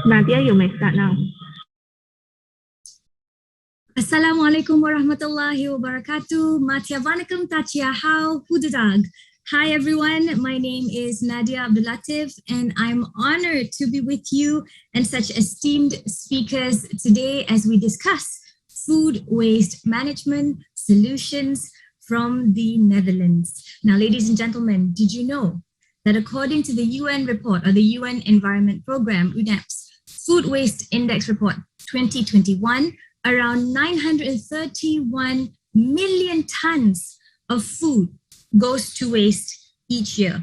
Nadia, you may start now. Assalamualaikum warahmatullahi wabarakatuh. Matia vanakkam tachiya hao hudadag. Hi everyone, my name is Nadia Abdulatif and I'm honored to be with you and such esteemed speakers today as we discuss food waste management solutions from the Netherlands. Now, ladies and gentlemen, did you know that according to the UN report or the UN Environment Programme, UNEP's Food Waste Index Report 2021, around 931 million tons of food goes to waste each year,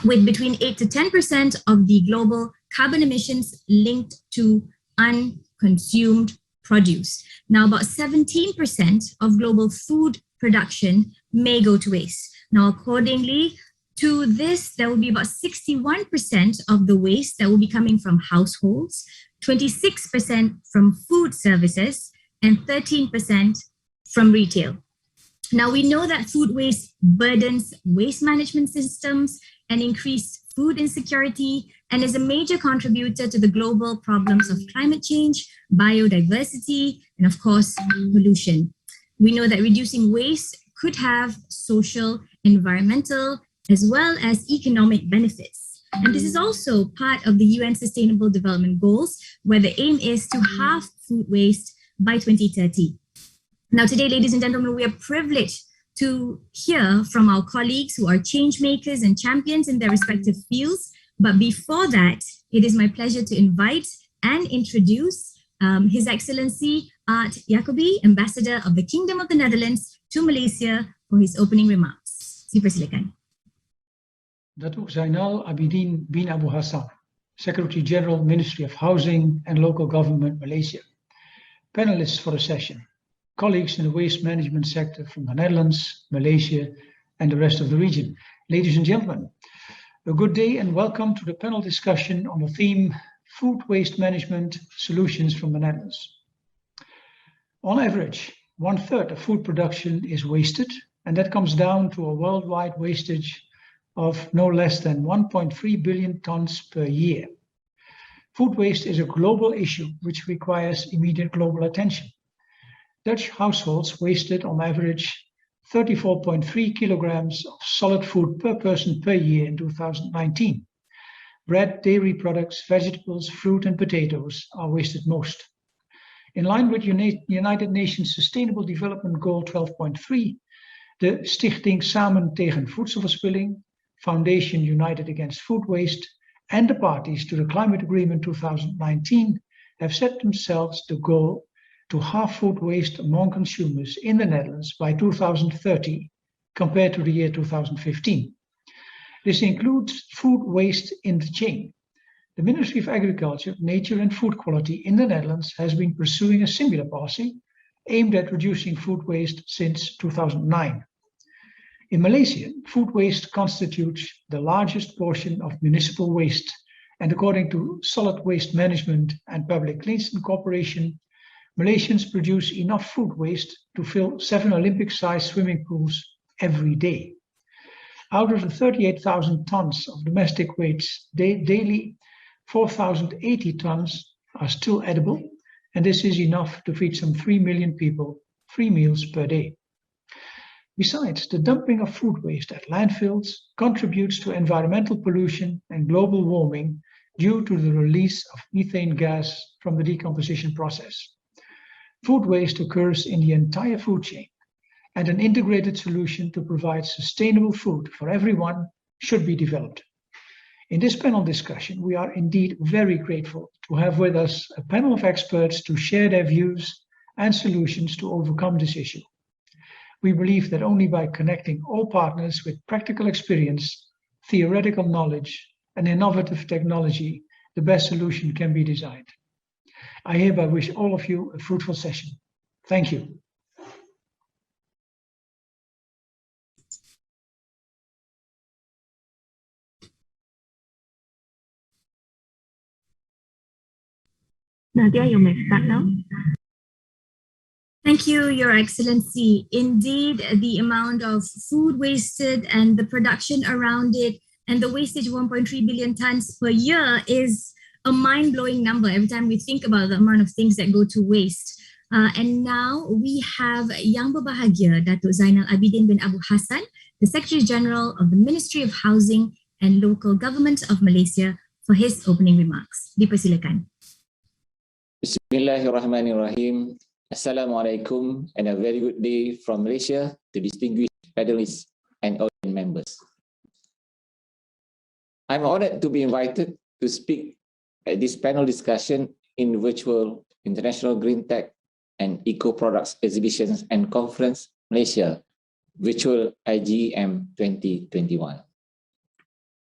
with between 8 to 10% of the global carbon emissions linked to unconsumed produce. Now, about 17% of global food production may go to waste. Now, accordingly to this, there will be about 61% of the waste that will be coming from households, 26% from food services, and 13% from retail. Now, we know that food waste burdens waste management systems and increased food insecurity and is a major contributor to the global problems of climate change, biodiversity, and of course, pollution. We know that reducing waste could have social, environmental, as well as economic benefits. And this is also part of the UN Sustainable Development Goals, where the aim is to halve food waste by 2030. Now, today, ladies and gentlemen, we are privileged to hear from our colleagues who are change makers and champions in their respective fields. But before that, it is my pleasure to invite and introduce His Excellency Art Jacobi, Ambassador of the Kingdom of the Netherlands to Malaysia, for his opening remarks. Dipersilakan. Datuk Zainal Abidin bin Abu Hassan, Secretary General, Ministry of Housing and Local Government, Malaysia. Panelists for the session, colleagues in the waste management sector from the Netherlands, Malaysia, and the rest of the region. Ladies and gentlemen, a good day and welcome to the panel discussion on the theme Food Waste Management Solutions from the Netherlands. On average, 1/3 of food production is wasted, and that comes down to a worldwide wastage of no less than 1.3 billion tons per year. Food waste is a global issue which requires immediate global attention. Dutch households wasted on average 34.3 kilograms of solid food per person per year in 2019. Bread, dairy products, vegetables, fruit and potatoes are wasted most. In line with United Nations Sustainable Development Goal 12.3, the Stichting Samen tegen Voedselverspilling, Foundation United Against Food Waste, and the parties to the Climate Agreement 2019 have set themselves the goal to halve food waste among consumers in the Netherlands by 2030 compared to the year 2015. This includes food waste in the chain. The Ministry of Agriculture, Nature and Food Quality in the Netherlands has been pursuing a similar policy aimed at reducing food waste since 2009. In Malaysia, food waste constitutes the largest portion of municipal waste, and according to Solid Waste Management and Public Cleansing Corporation, Malaysians produce enough food waste to fill 7 Olympic-sized swimming pools every day. Out of the 38,000 tons of domestic waste daily, 4,080 tons are still edible, and this is enough to feed some 3 million people 3 meals per day. Besides, the dumping of food waste at landfills contributes to environmental pollution and global warming due to the release of methane gas from the decomposition process. Food waste occurs in the entire food chain, and an integrated solution to provide sustainable food for everyone should be developed. In this panel discussion, we are indeed very grateful to have with us a panel of experts to share their views and solutions to overcome this issue. We believe that only by connecting all partners with practical experience, theoretical knowledge, and innovative technology, the best solution can be designed. I hereby wish all of you a fruitful session. Thank you. Nadia, you may start now. Thank you, Your Excellency. Indeed, the amount of food wasted and the production around it and the wastage of 1.3 billion tons per year is a mind-blowing number every time we think about the amount of things that go to waste. And now we have Yang Berbahagia Datuk Zainal Abidin bin Abu Hassan, the Secretary General of the Ministry of Housing and Local Government of Malaysia, for his opening remarks. Dipersilakan. Bismillahirrahmanirrahim. Assalamualaikum and a very good day from Malaysia to distinguished panelists and audience members. I'm honored to be invited to speak at this panel discussion in virtual International Green Tech and Eco Products Exhibitions and Conference Malaysia, virtual IGM 2021.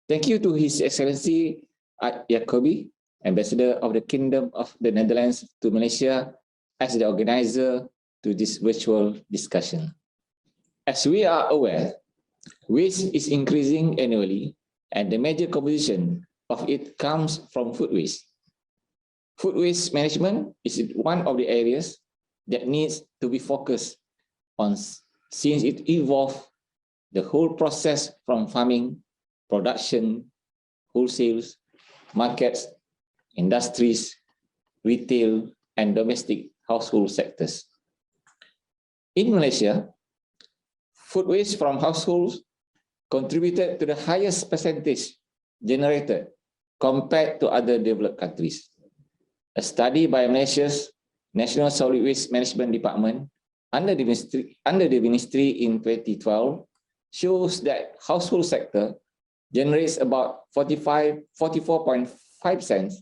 Thank you to His Excellency Jacobi, Ambassador of the Kingdom of the Netherlands to Malaysia, as the organizer to this virtual discussion. As we are aware, waste is increasing annually, and the major composition of it comes from food waste. Food waste management is one of the areas that needs to be focused on, since it involves the whole process from farming, production, wholesales, markets, industries, retail, and domestic household sectors. In Malaysia, food waste from households contributed to the highest percentage generated compared to other developed countries. A study by Malaysia's National Solid Waste Management Department under the ministry in 2012 shows that household sector generates about 44.5%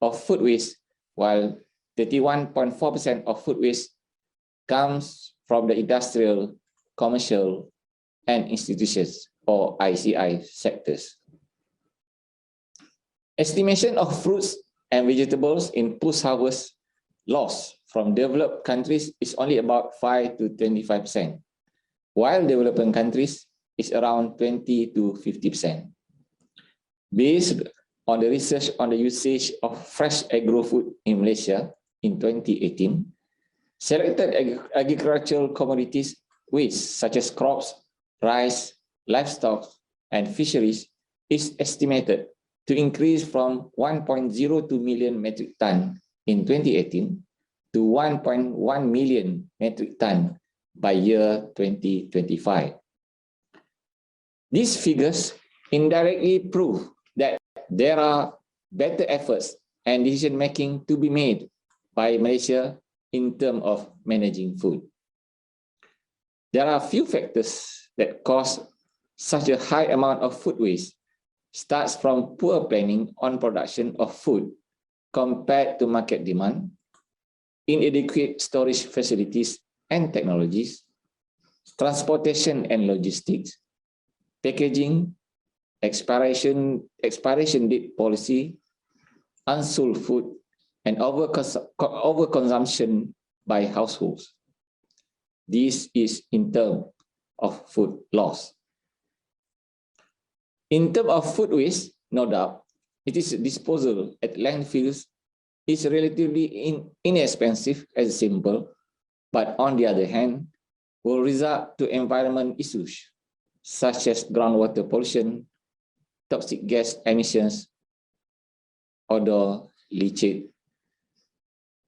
of food waste, while 31.4% of food waste comes from the industrial, commercial, and institutions, or ICI sectors. Estimation of fruits and vegetables in post-harvest loss from developed countries is only about 5 to 25%, while developing countries is around 20 to 50%. Based on the research on the usage of fresh agro-food in Malaysia in 2018, selected agricultural commodities waste such as crops, rice, livestock, and fisheries is estimated to increase from 1.02 million metric ton in 2018 to 1.1 million metric ton by year 2025. These figures indirectly prove that there are better efforts and decision-making to be made by Malaysia in terms of managing food. There are a few factors that cause such a high amount of food waste. Starts from poor planning on production of food compared to market demand, inadequate storage facilities and technologies, transportation and logistics, packaging, expiration date policy, unsold food, and overconsumption by households. This is in terms of food loss. In terms of food waste, no doubt, it is disposal at landfills is relatively inexpensive and simple, but on the other hand, will result to environment issues such as groundwater pollution, toxic gas emissions, odor, leachate,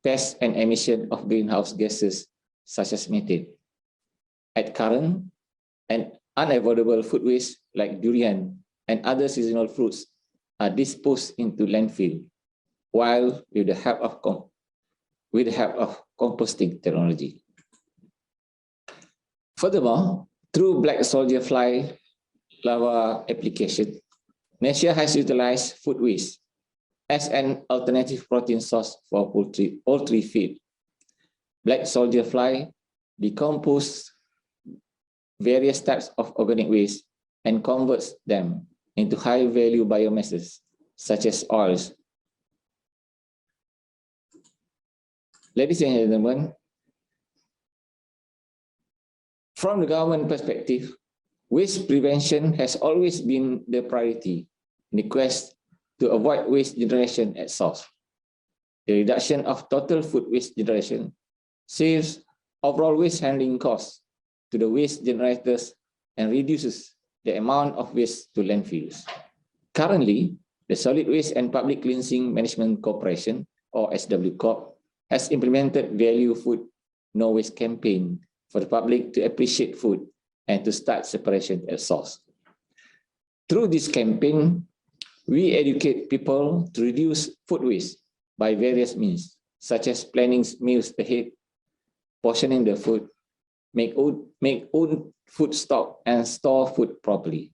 pests and emission of greenhouse gases such as methane. At current, and unavoidable food waste like durian and other seasonal fruits are disposed into landfill, while with the help of composting technology. Furthermore, through black soldier fly larva application, Malaysia has utilized food waste as an alternative protein source for poultry feed. Black soldier fly decompose various types of organic waste and converts them into high-value biomasses, such as oils. Ladies and gentlemen, from the government perspective, waste prevention has always been the priority in the quest to avoid waste generation at source. The reduction of total food waste generation saves overall waste handling costs to the waste generators and reduces the amount of waste to landfills. Currently, the Solid Waste and Public Cleansing Management Corporation, or SW Corp, has implemented Value Food No Waste campaign for the public to appreciate food and to start separation at source. Through this campaign, we educate people to reduce food waste by various means, such as planning meals ahead, portioning the food, make own food stock, and store food properly.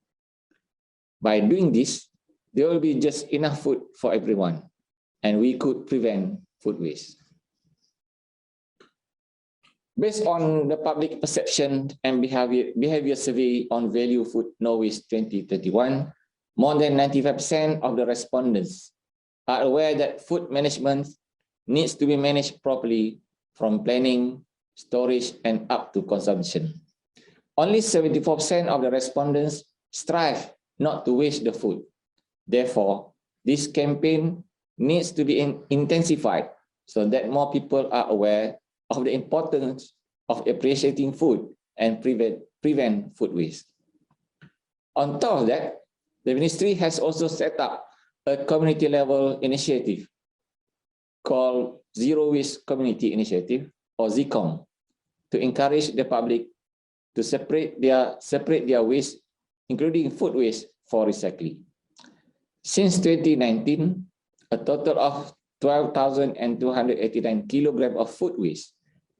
By doing this, there will be just enough food for everyone, and we could prevent food waste. Based on the public perception and behavior survey on Value Food No Waste 2031, more than 95% of the respondents are aware that food management needs to be managed properly from planning, storage, and up to consumption. Only 74% of the respondents strive not to waste the food. Therefore, this campaign needs to be intensified so that more people are aware of the importance of appreciating food and prevent food waste. On top of that, the ministry has also set up a community-level initiative called Zero Waste Community Initiative, or ZCOM, to encourage the public to separate their waste, including food waste, for recycling. Since 2019, a total of 12,289 kilograms of food waste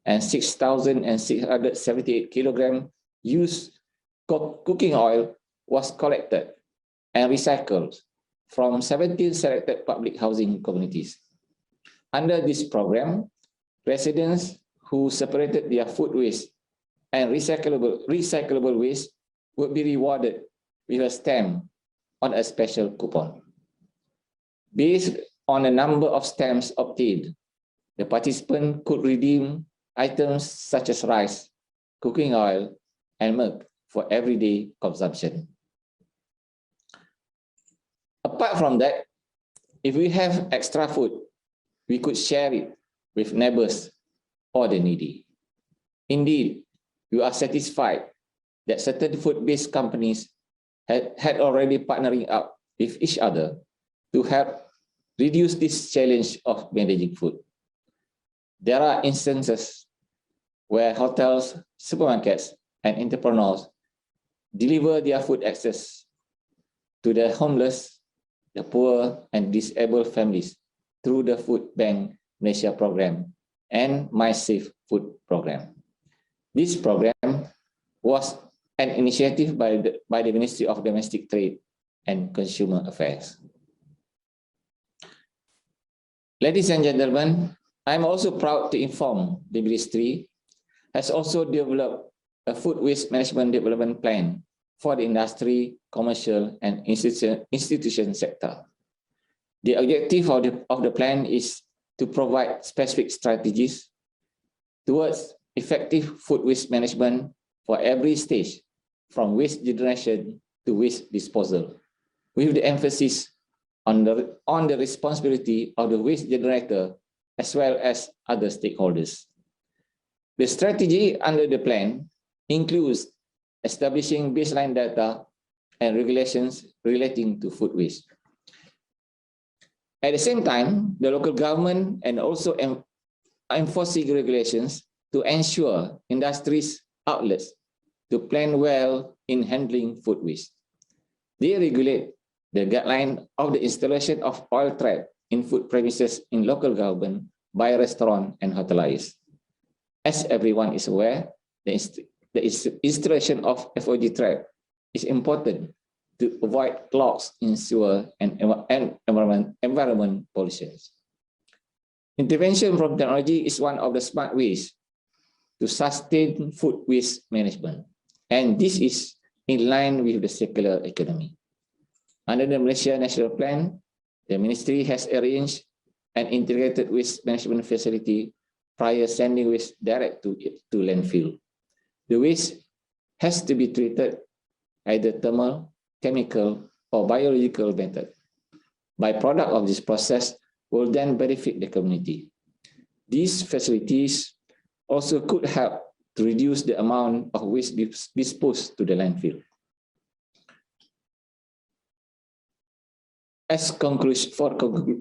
and 6,678 kilograms used cooking oil was collected and recycled from 17 selected public housing communities. Under this program, residents who separated their food waste and recyclable waste would be rewarded with a stamp on a special coupon. Based on the number of stamps obtained, the participant could redeem items such as rice, cooking oil, and milk for everyday consumption. Apart from that, if we have extra food, we could share it with neighbors or the needy. Indeed, we are satisfied that certain food-based companies had already partnering up with each other to help reduce this challenge of managing food. There are instances where hotels, supermarkets, and entrepreneurs deliver their food access to the homeless, the poor, and disabled families through the Food Bank Malaysia program and My Safe Food program. This program was an initiative by the Ministry of Domestic Trade and Consumer Affairs. Ladies and gentlemen, I'm also proud to inform the Ministry has also developed a food waste management development plan for the industry, commercial, and institution sector. The objective of the plan is to provide specific strategies towards effective food waste management for every stage, from waste generation to waste disposal, with the emphasis on the responsibility of the waste generator as well as other stakeholders. The strategy under the plan includes establishing baseline data and regulations relating to food waste. At the same time, the local government and also enforcing regulations to ensure industries outlets to plan well in handling food waste. They regulate the guideline of the installation of oil trap in food premises in local government by restaurant and hoteliers. As everyone is aware, the installation of FOG trap is important to avoid clogs in sewer and environment pollution. Intervention from technology is one of the smart ways to sustain food waste management, and this is in line with the circular economy. Under the Malaysia National Plan, the Ministry has arranged an integrated waste management facility prior sending waste direct to landfill. The waste has to be treated either thermal, chemical, or biological method. Byproduct of this process will then benefit the community. These facilities also could help to reduce the amount of waste disposed to the landfill.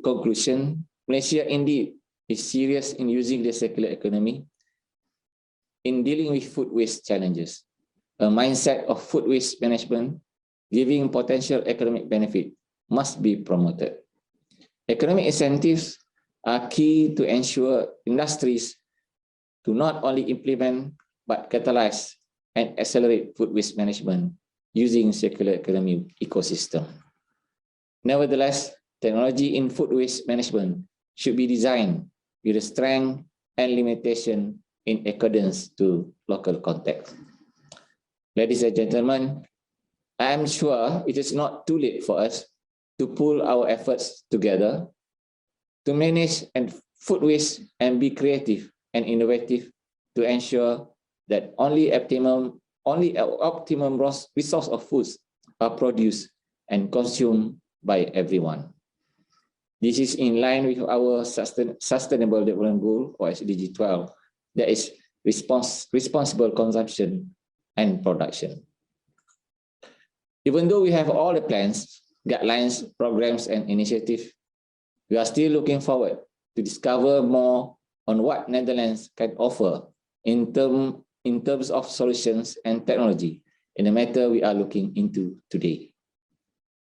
conclusion, Malaysia indeed is serious in using the circular economy in dealing with food waste challenges. A mindset of food waste management giving potential economic benefit must be promoted. Economic incentives are key to ensure industries to not only implement but catalyze and accelerate food waste management using circular economy ecosystem. Nevertheless, technology in food waste management should be designed with a strength and limitation in accordance to local context. Ladies and gentlemen, I am sure it is not too late for us to pool our efforts together to manage food waste and be creative and innovative to ensure that only optimum resource of foods are produced and consumed by everyone. This is in line with our Sustainable Development Goal, or SDG 12, that is responsible consumption and production. Even though we have all the plans, guidelines, programs, and initiatives, we are still looking forward to discover more on what Netherlands can offer in terms of solutions and technology in the matter we are looking into today.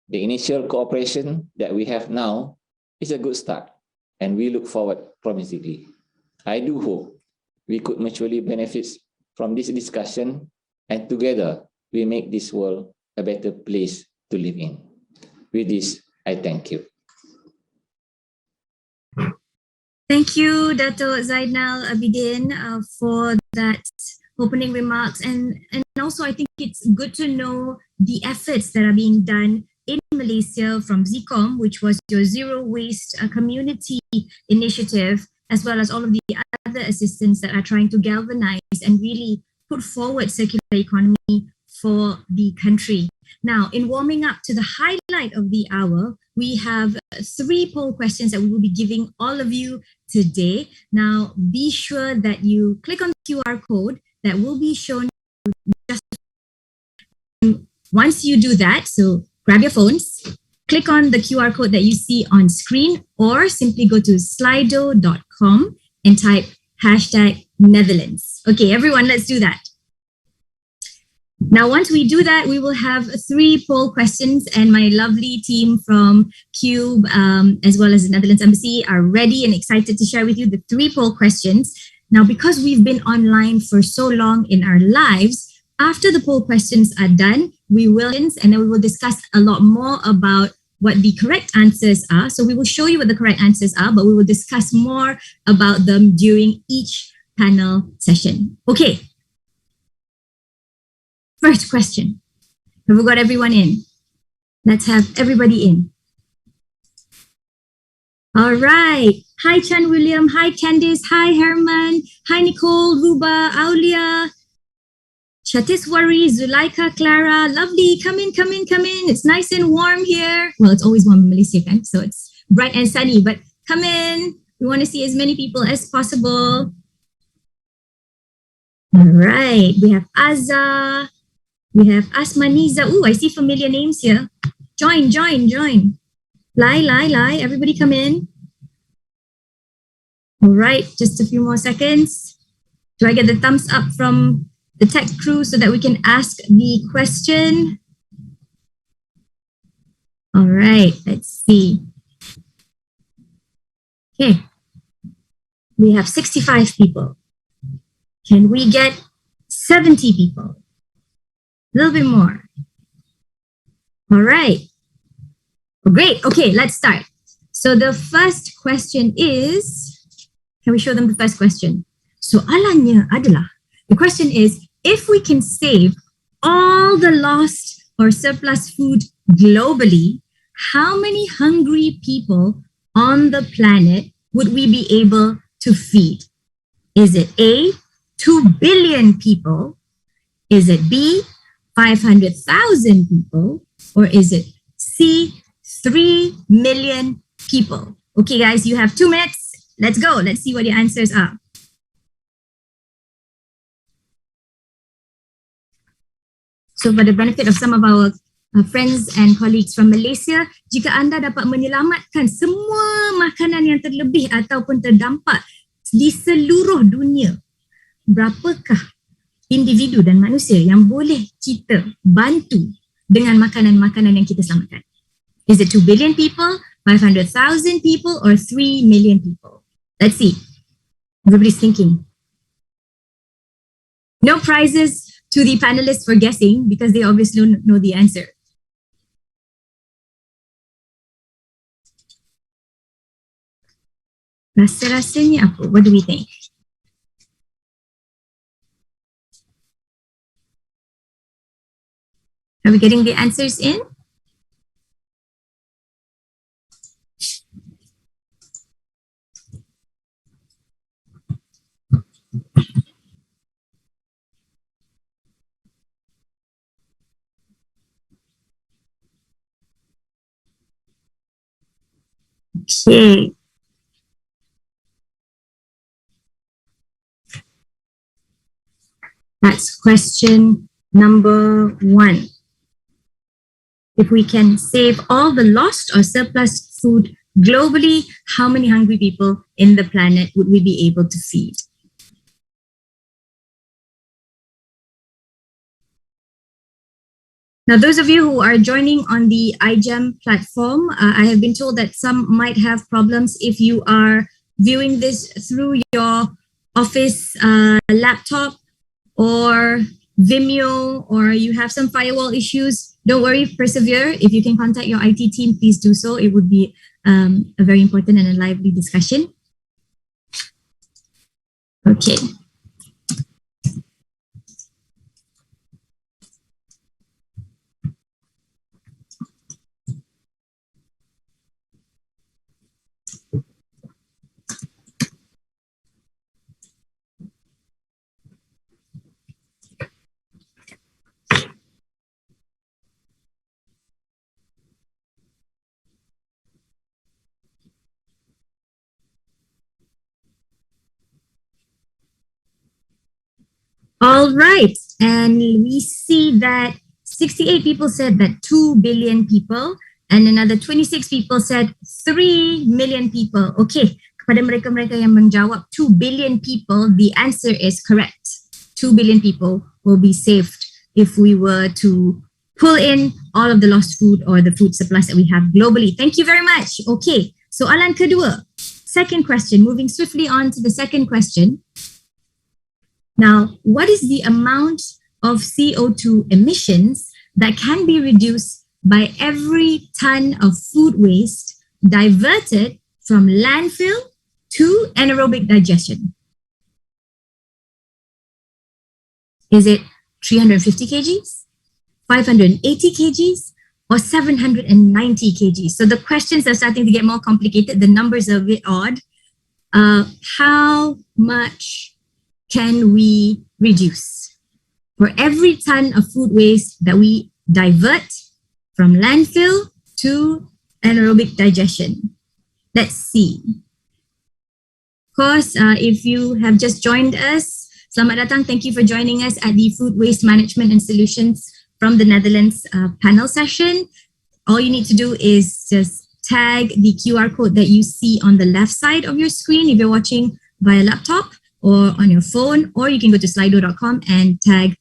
The initial cooperation that we have now is a good start, and we look forward promisingly. I do hope we could mutually benefit from this discussion, and together we make this world a better place to live in. With this, I thank you. Thank you, Dato' Zainal Abidin, for that opening remarks. And also, I think it's good to know the efforts that are being done in Malaysia from ZCOM, which was your Zero Waste Community Initiative, as well as all of the other assistants that are trying to galvanize and really put forward circular economy for the country. Now, in warming up to the highlight of the hour, we have 3 poll questions that we will be giving all of you today. Now, be sure that you click on the QR code that will be shown. Once you do that, so grab your phones, click on the QR code that you see on screen, or simply go to slido.com and type #Netherlands. Okay, everyone, let's do that. Now, once we do that, we will have 3 poll questions, and my lovely team from Cube, as well as the Netherlands Embassy, are ready and excited to share with you the 3 poll questions. Now, because we've been online for so long in our lives, after the poll questions are done, and then we will discuss a lot more about what the correct answers are. So we will show you what the correct answers are, but we will discuss more about them during each panel session. Okay. First question. Have we got everyone in? Let's have everybody in. All right. Hi, Chan William. Hi, Candice. Hi, Herman. Hi, Nicole, Ruba, Aulia, Shatiswari, Zulaika, Clara. Lovely. Come in, come in, come in. It's nice and warm here. Well, it's always warm in Malaysia, kan? So it's bright and sunny, but come in. We want to see as many people as possible. All right. We have Azza. We have Asmaniza. Ooh, I see familiar names here. Join. Lai. Everybody come in. All right, just a few more seconds. Do I get the thumbs up from the tech crew so that we can ask the question? All right, let's see. Okay. We have 65 people. Can we get 70 people? A little bit more. All right. Oh, great. Okay, let's start. So the first question is, can we show them the first question? Soalannya adalah, the question is, if we can save all the lost or surplus food globally, how many hungry people on the planet would we be able to feed? Is it A, 2 billion people? Is it B, 500,000 people, or is it C, 3 million people? Okay, guys, you have 2 minutes. Let's go. Let's see what your answers are. So for the benefit of some of our friends and colleagues from Malaysia, jika anda dapat menyelamatkan semua makanan yang terlebih ataupun terdampak di seluruh dunia, berapakah individu dan manusia yang boleh kita bantu dengan makanan-makanan yang kita selamatkan? Is it 2 billion people, 500,000 people, or 3 million people? Let's see. Everybody's thinking. No prizes to the panelists for guessing because they obviously don't know the answer. Rasa-rasanya apa? What do we think? Are we getting the answers in? Okay. That's question number 1. If we can save all the lost or surplus food globally, how many hungry people in the planet would we be able to feed? Now, those of you who are joining on the iGEM platform, I have been told that some might have problems if you are viewing this through your office laptop or Vimeo, or you have some firewall issues. Don't worry, persevere. If you can contact your IT team, please do so. It would be a very important and a lively discussion. Okay. All right, and we see that 68 people said that 2 billion people, and another 26 people said 3 million people. Okay, kepada mereka-mereka yang menjawab 2 billion people, the answer is correct. 2 billion people will be saved if we were to pull in all of the lost food or the food supplies that we have globally. Thank you very much. Okay, soalan kedua. Second question, moving swiftly on to the second question. Now, what is the amount of CO2 emissions that can be reduced by every ton of food waste diverted from landfill to anaerobic digestion? Is it 350 kgs, 580 kgs, or 790 kgs? So the questions are starting to get more complicated. The numbers are a bit odd. How much can we reduce for every ton of food waste that we divert from landfill to anaerobic digestion? Let's see. Of course, if you have just joined us, selamat datang. Thank you for joining us at the Food Waste Management and Solutions from the Netherlands panel session. All you need to do is just tag the QR code that you see on the left side of your screen if you're watching via laptop or on your phone, or you can go to slido.com and tag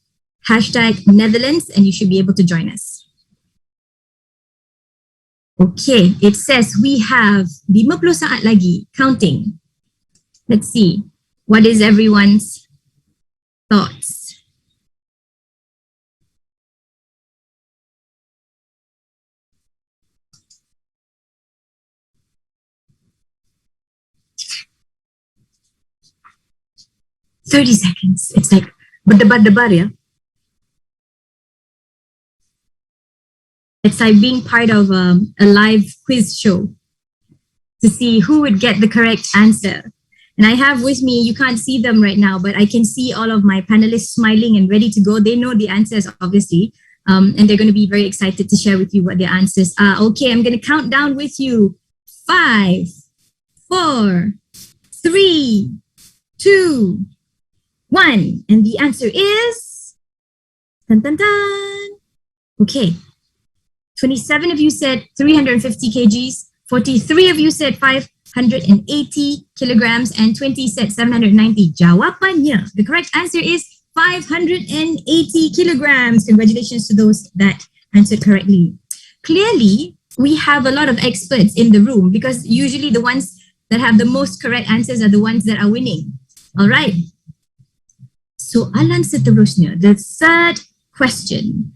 #Netherlands and you should be able to join us. Okay, it says we have 50 saat lagi, counting. Let's see, what is everyone's thoughts? "30 seconds. It's like berdebar-debar, yeah. It's like being part of a live quiz show to see who would get the correct answer. And I have with me, you can't see them right now, but I can see all of my panelists smiling and ready to go. They know the answers, obviously, and they're going to be very excited to share with you what their answers are. Okay, I'm going to count down with you. 5, 4, 3, 2, 1. And the answer is... Dun, dun, dun. Okay. 27 of you said 350 kgs, 43 of you said 580 kilograms, and 20 said 790. Jawapannya, the correct answer is 580 kilograms. Congratulations to those that answered correctly. Clearly, we have a lot of experts in the room because usually the ones that have the most correct answers are the ones that are winning. All right. Soalan seterusnya, the third question.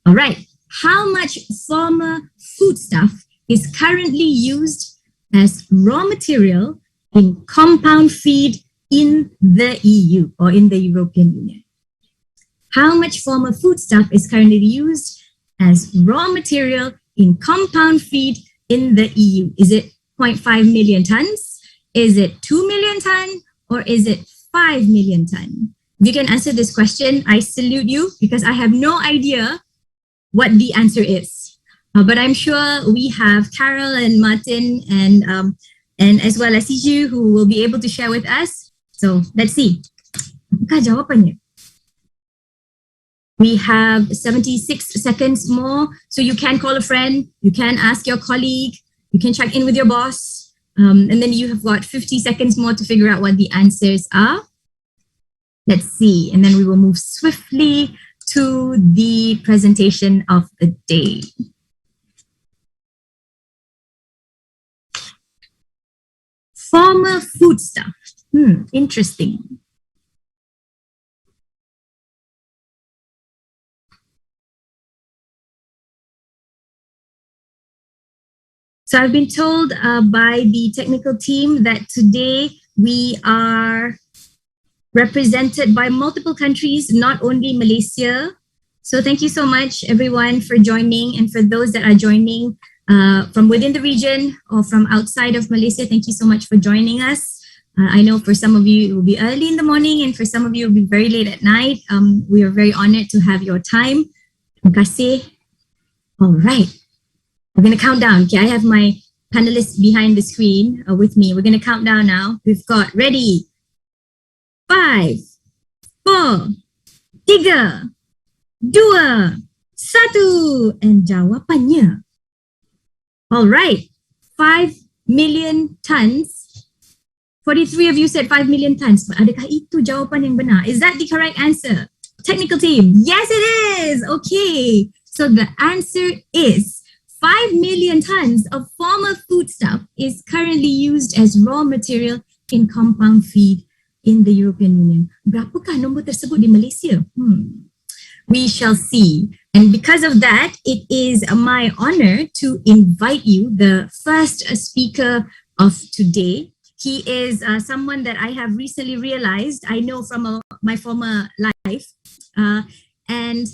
All right. How much former foodstuff is currently used as raw material in compound feed in the EU or in the European Union? How much former foodstuff is currently used as raw material in compound feed in the EU? Is it 0.5 million tons? Is it 2 million tons? Or is it 5 million tons? If you can answer this question, I salute you because I have no idea what the answer is. But I'm sure we have Carol and Martin and as well as Siju who will be able to share with us. So let's see. Apakah jawapannya? We have 76 seconds more. So you can call a friend, you can ask your colleague, you can check in with your boss, and then you have got 50 seconds more to figure out what the answers are. Let's see, and then we will move swiftly to the presentation of the day. Former foodstuff. Interesting. So I've been told by the technical team that today we are represented by multiple countries, not only Malaysia. So thank you so much, everyone, for joining. And for those that are joining from within the region or from outside of Malaysia, thank you so much for joining us. I know for some of you, it will be early in the morning, and for some of you, it will be very late at night. We are very honored to have your time. Terima kasih. All right. We're going to count down. Okay, I have my panelists behind the screen with me. We're going to count down now. We've got ready. 5, 4, 3, 2, 1, and jawapannya. All right, 5 million tons. 43 of you said 5 million tons. Adakah itu jawapan yang benar? Is that the correct answer? Technical team, yes it is. Okay, so the answer is 5 million tons of former foodstuff is currently used as raw material in compound feed in the European Union. Berapakah nombor tersebut di Malaysia? We shall see. And because of that, it is my honor to invite you, the first speaker of today. He is someone that I have recently realized I know from my former life. And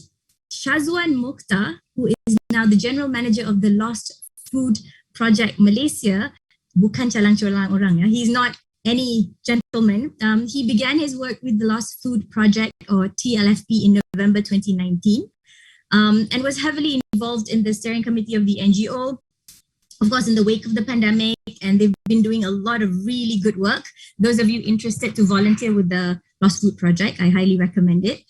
Shazwan Mukhtar, who is now the general manager of the Lost Food Project Malaysia, bukan calang-calang orang ya. He's not any gentleman. He began his work with the Lost Food Project or TLFP in November 2019 and was heavily involved in the steering committee of the NGO, of course, in the wake of the pandemic, and they've been doing a lot of really good work. Those of you interested to volunteer with the Lost Food Project, I highly recommend it.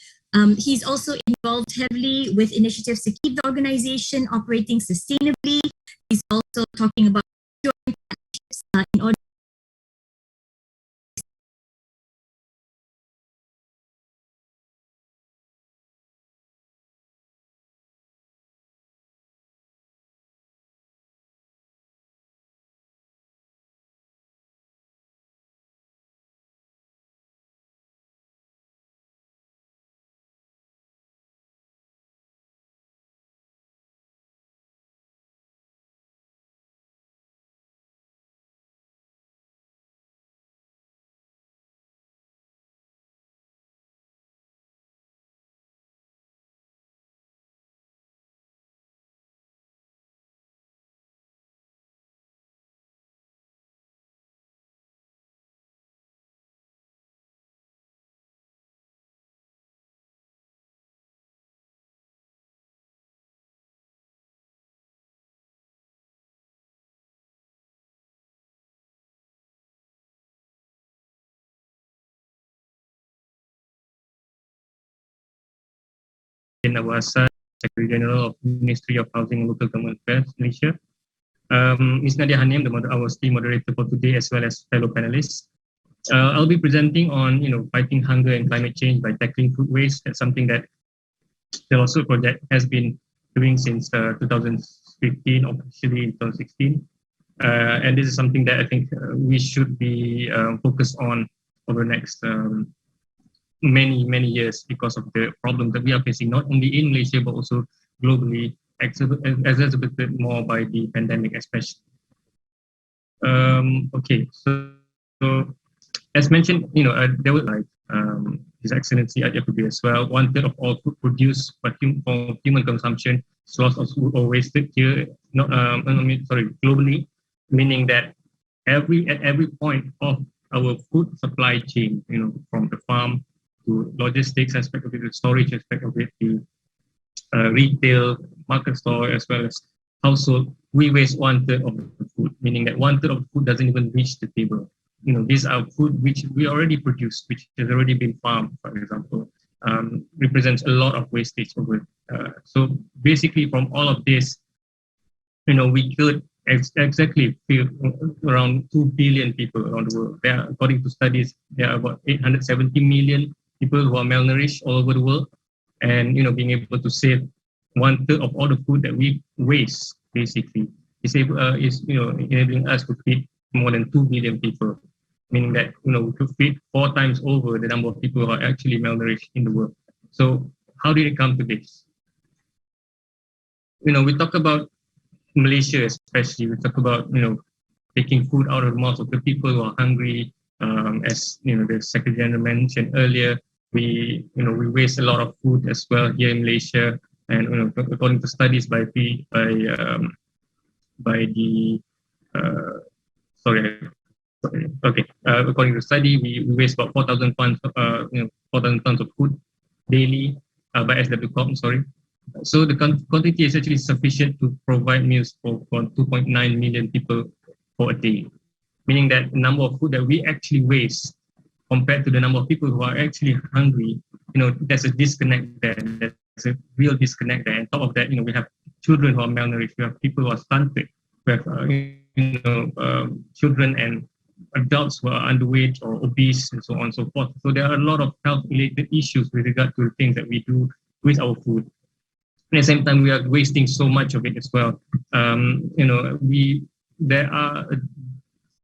He's also involved heavily with initiatives to keep the organization operating sustainably. He's also talking about joint partnerships in order Abu Hassan Secretary General of Ministry of Housing and Local Government Affairs, Malaysia. Ms. Nadia Hanim, our esteemed moderator for today, as well as fellow panelists. I'll be presenting on, fighting hunger and climate change by tackling food waste. That's something that the also project has been doing since 2015, officially in 2016. And this is something that I think we should be focused on over the next many years, because of the problems that we are facing, not only in Malaysia, but also globally, exacerbated more by the pandemic especially. Okay, so as mentioned, there was His Excellency Yakubi as well. 1/3 of all food produced for human consumption is lost or wasted here, globally, meaning that at every point of our food supply chain, from the farm to logistics aspect of it, the storage aspect of it, the retail, market store, as well as household, we waste 1/3 of the food, meaning that 1/3 of the food doesn't even reach the table. These are food which we already produce, which has already been farmed, for example, represents a lot of wastage over. So basically, from all of this, we could exactly feel around 2 billion people around the world. According to studies, there are about 870 million people who are malnourished all over the world, and being able to save 1/3 of all the food that we waste, basically, is enabling us to feed more than 2 billion people, meaning that we could feed 4 times over the number of people who are actually malnourished in the world. So how did it come to this? We talk about Malaysia especially. We talk about taking food out of the mouths of the people who are hungry. As the Secretary General mentioned earlier, we waste a lot of food as well here in Malaysia, and according to studies by the according to study, we waste about 4,000 tons, 4,000 tons of food daily by SW Corp. So the quantity is actually sufficient to provide meals for 2.9 million people for a day, meaning that the number of food that we actually waste compared to the number of people who are actually hungry, there's a disconnect there. There's a real disconnect there. And on top of that, we have children who are malnourished. We have people who are stunted. We have children and adults who are underweight or obese, and so on and so forth. So there are a lot of health-related issues with regard to the things that we do with our food. At the same time, we are wasting so much of it as well. There are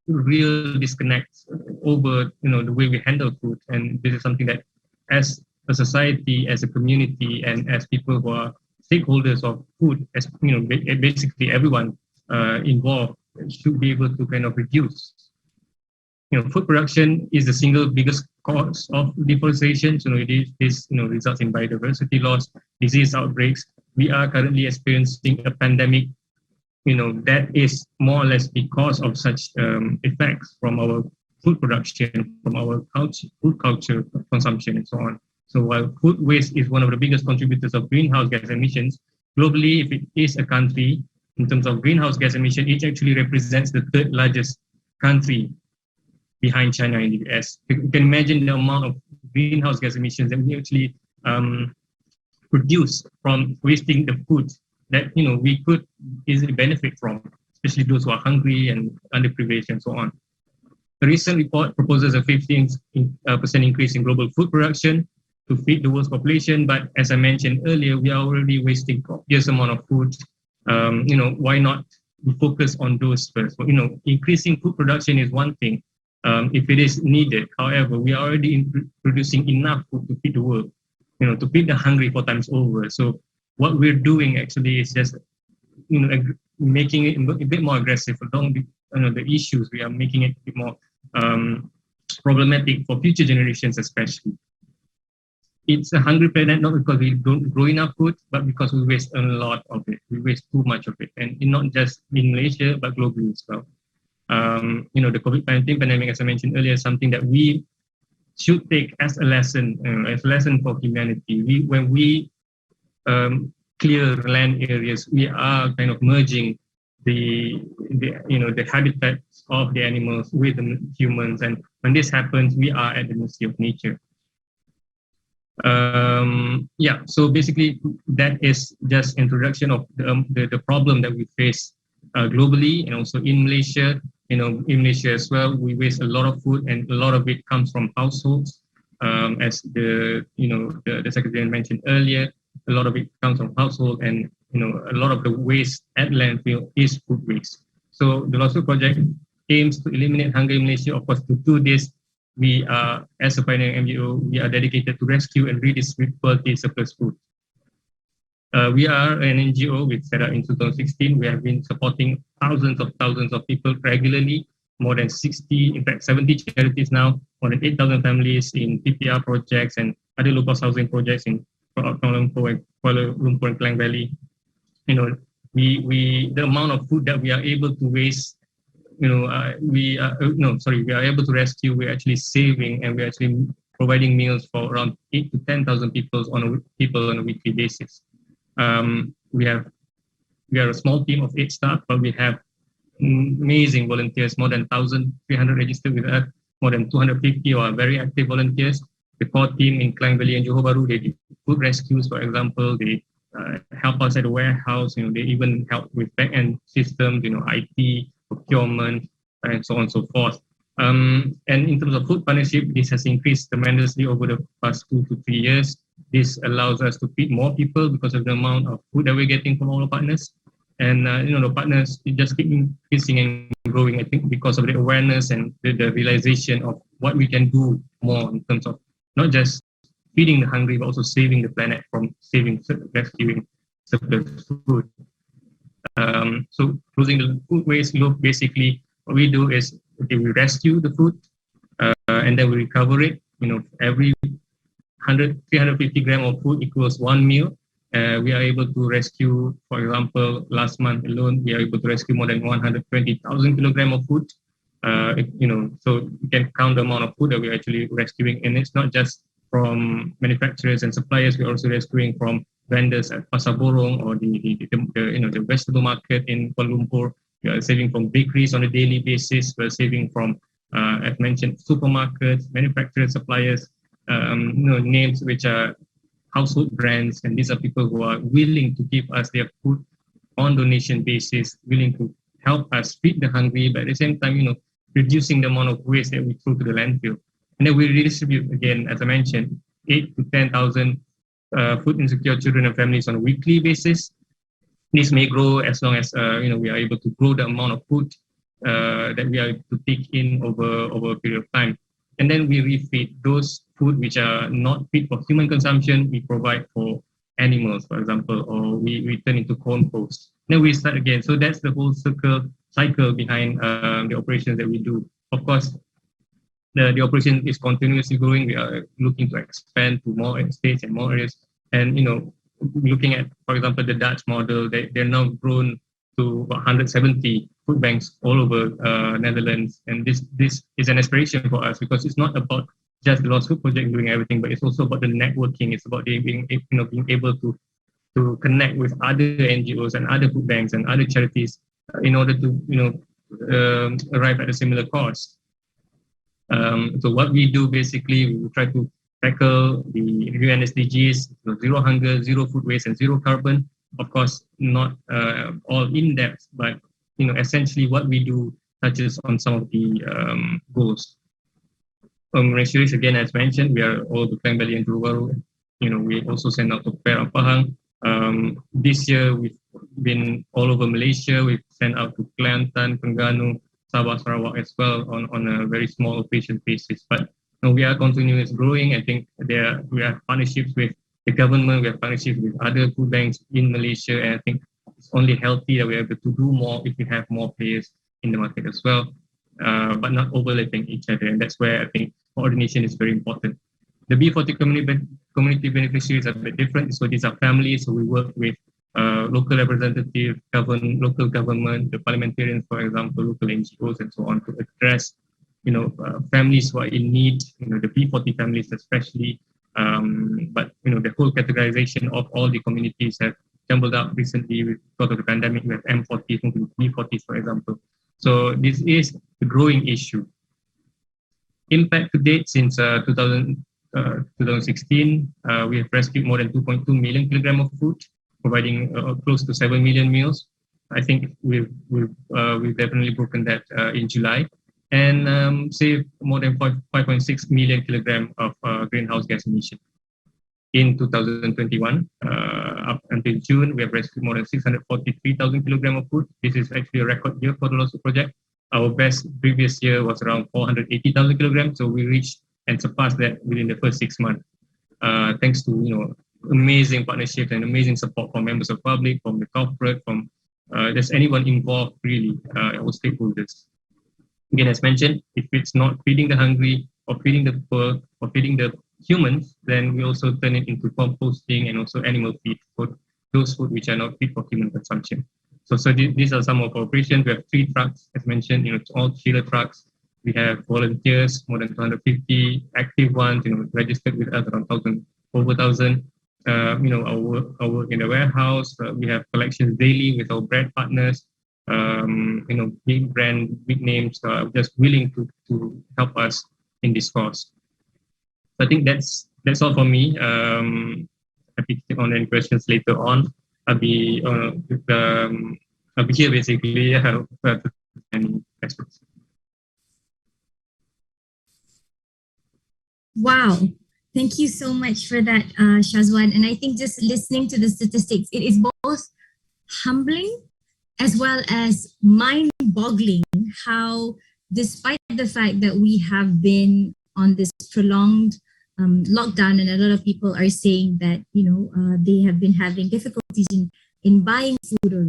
real disconnects over the way we handle food, and this is something that, as a society, as a community, and as people who are stakeholders of food, as basically everyone involved, should be able to kind of reduce. Food production is the single biggest cause of deforestation. So this results in biodiversity loss, disease outbreaks. We are currently experiencing a pandemic, that is more or less because of such effects from our food production, from our food culture consumption, and so on. So while food waste is one of the biggest contributors of greenhouse gas emissions, globally, if it is a country, in terms of greenhouse gas emission, it actually represents the 3rd largest country behind China and the US. You can imagine the amount of greenhouse gas emissions that we actually produce from wasting the food that we could easily benefit from, especially those who are hungry and underprivileged and so on. A recent report proposes a 15% increase in global food production to feed the world's population, but as I mentioned earlier, we are already wasting copious amount of food. Why not focus on those first? Increasing food production is one thing, if it is needed. However, we are already producing enough food to feed the world, to feed the hungry 4 times over. So what we're doing actually is just, making it a bit more aggressive along the issues. We are making it a bit more problematic for future generations, especially. It's a hungry planet, not because we don't grow enough food, but because we waste a lot of it. We waste too much of it, and not just in Malaysia, but globally as well. The COVID-19 pandemic, as I mentioned earlier, is something that we should take as a lesson for humanity. When we clear land areas, we are kind of merging the habitats of the animals with the humans, and when this happens, we are at the mercy of nature. Yeah, so basically that is just introduction of the problem that we face globally and also in Malaysia. In Malaysia as well, we waste a lot of food, and a lot of it comes from households. As the secretary mentioned earlier, a lot of it comes from household, and a lot of the waste at landfill is food waste. So the Lawsuit Project aims to eliminate hunger in Malaysia. Of course, to do this, we are, as a pioneering NGO, we are dedicated to rescue and redistribute quality surplus food. We are an NGO with set up in 2016. We have been supporting thousands of people regularly, more than 60, in fact 70 charities now, more than 8,000 families in PPR projects and other low-cost housing projects in Kuala Lumpur and Klang Valley. The amount of food that we are able to waste, we are able to rescue. We're actually saving, and we're actually providing meals for around 8 to 10,000 people on a weekly basis. We are a small team of 8 staff, but we have amazing volunteers, more than 1,300 registered with us, more than 250 are very active volunteers. The core team in Klang Valley and Johor Bahru, they do food rescues, for example. They help us at the warehouse. They even help with back-end systems, IT, procurement, and so on and so forth. And in terms of food partnership, this has increased tremendously over the past 2 to 3 years. This allows us to feed more people because of the amount of food that we're getting from all our partners. And the partners just keep increasing and growing, I think, because of the awareness and the realization of what we can do more in terms of not just feeding the hungry, but also saving the planet from rescuing surplus food. So closing the food waste loop, basically what we do is, we rescue the food and then we recover it. Every 350 grams of food equals 1 meal. We are able to rescue, for example, last month alone, we are able to rescue more than 120,000 kilograms of food. So you can count the amount of food that we're actually rescuing, and it's not just from manufacturers and suppliers. We're also rescuing from vendors at Pasar Borong or the vegetable market in Kuala Lumpur. We are saving from bakeries on a daily basis. We're saving from, as mentioned, supermarkets, manufacturers, suppliers, names which are household brands, and these are people who are willing to give us their food on donation basis, willing to help us feed the hungry, but at the same time, reducing the amount of waste that we throw to the landfill. And then we redistribute, again, as I mentioned, 8 to 10,000 food insecure children and families on a weekly basis. This may grow as long as we are able to grow the amount of food that we are able to take in over a period of time. And then we refeed those food which are not fit for human consumption. We provide for animals, for example, or we turn into compost. Then we start again. So that's the whole cycle behind the operations that we do. Of course, the operation is continuously growing. We are looking to expand to more states and more areas. And looking at, for example, the Dutch model, they're now grown to 170 food banks all over Netherlands. And this is an aspiration for us, because it's not about just the Lost Food Project doing everything, but it's also about the networking. It's about being able to connect with other NGOs and other food banks and other charities in order to arrive at a similar cause. So what we do, basically, we try to tackle the UN SDGs, zero hunger, zero food waste, and zero carbon. Of course, not all in depth, but essentially what we do touches on some of the goals. Research, again, as mentioned, we are all the Klang Valley and Johor Bahru. We also send out to Perak, Pahang. This year, we've been all over Malaysia. We've sent out to Kelantan, Terengganu, Sabah, Sarawak as well on a very small operation basis. But we are continuously growing. I think we have partnerships with the government. We have partnerships with other food banks in Malaysia. And I think it's only healthy that we're able to do more if we have more players in the market as well, but not overlapping each other. And that's where I think coordination is very important. The B40 community beneficiaries are a bit different. So these are families. So we work with local representatives, local government, the parliamentarians, for example, local NGOs, and so on, to address families who are in need, the B40 families especially. But the whole categorization of all the communities have jumbled up recently because of the pandemic. We have M40s, B40s, for example. So this is a growing issue. Impact to date since 2000, 2016, we have rescued more than 2.2 million kilogram of food, providing close to 7 million meals. I think we've definitely broken that in July, and saved more than 5.6 million kilogram of greenhouse gas emission. In 2021, up until June, we have rescued more than 643,000 kilogram of food. This is actually a record year for the LOSO project. Our best previous year was around 480,000 kilograms, so we reached and surpassed that within the first 6 months. Thanks to amazing partnerships and amazing support from members of public, from the corporate, from just anyone involved, really, our stakeholders. Again, as mentioned, if it's not feeding the hungry or feeding the poor or feeding the humans, then we also turn it into composting and also animal feed for those food which are not fit for human consumption. So these are some of our operations. We have 3 trucks, as mentioned, it's all chiller trucks. We have volunteers, more than 250 active ones, registered with us around over 1,000. Our work in the warehouse. We have collections daily with our brand partners. Big brand, big names just willing to help us in this cause. So I think that's all for me. Happy to take on any questions later on. I'll be here basically for any questions. Wow. Thank you so much for that, Shazwan. And I think just listening to the statistics, it is both humbling as well as mind-boggling how, despite the fact that we have been on this prolonged lockdown, and a lot of people are saying that, they have been having difficulties in buying food or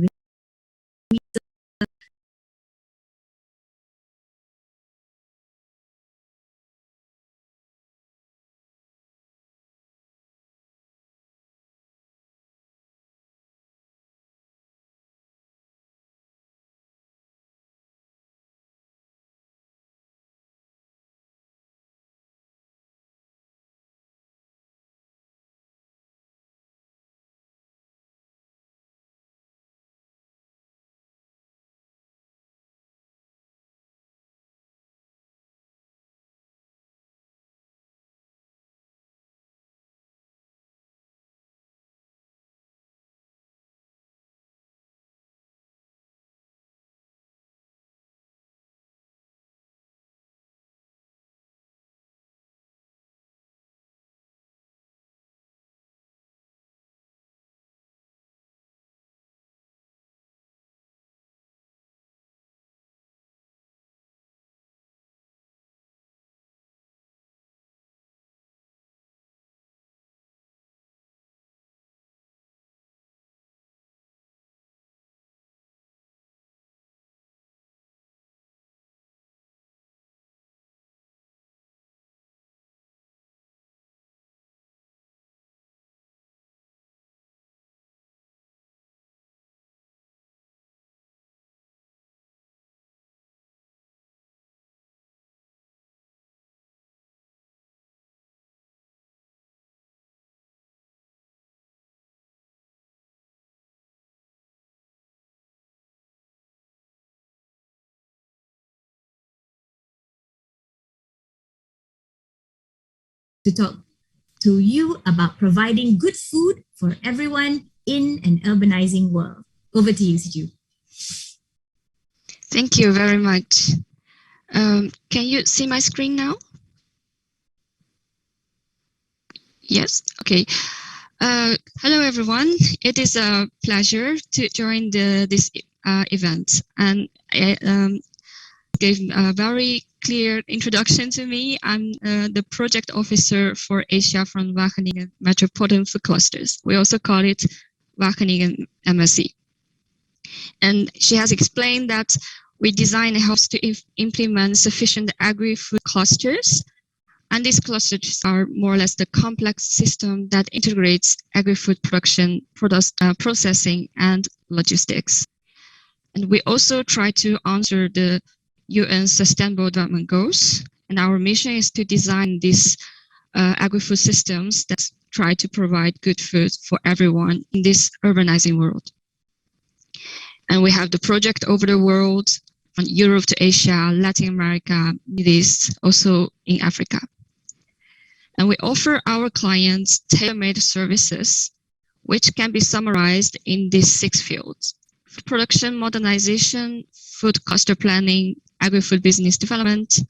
to talk to you about providing good food for everyone in an urbanizing world. Over to you, Siju. Thank you very much. Can you see my screen now? Yes, okay. Hello, everyone. It is a pleasure to join this event. And I gave a very clear introduction to me. I'm the project officer for Asia from Wageningen Metropolitan Food Clusters. We also call it Wageningen MSC. And she has explained that we design helps to implement sufficient agri-food clusters. And these clusters are more or less the complex system that integrates agri-food production, processing, and logistics. And we also try to answer the UN Sustainable Development Goals. And our mission is to design these agri-food systems that try to provide good food for everyone in this urbanizing world. And we have the project over the world, from Europe to Asia, Latin America, Middle East, also in Africa. And we offer our clients tailor-made services, which can be summarized in these 6 fields: food production modernization, food cluster planning, agri-food business development,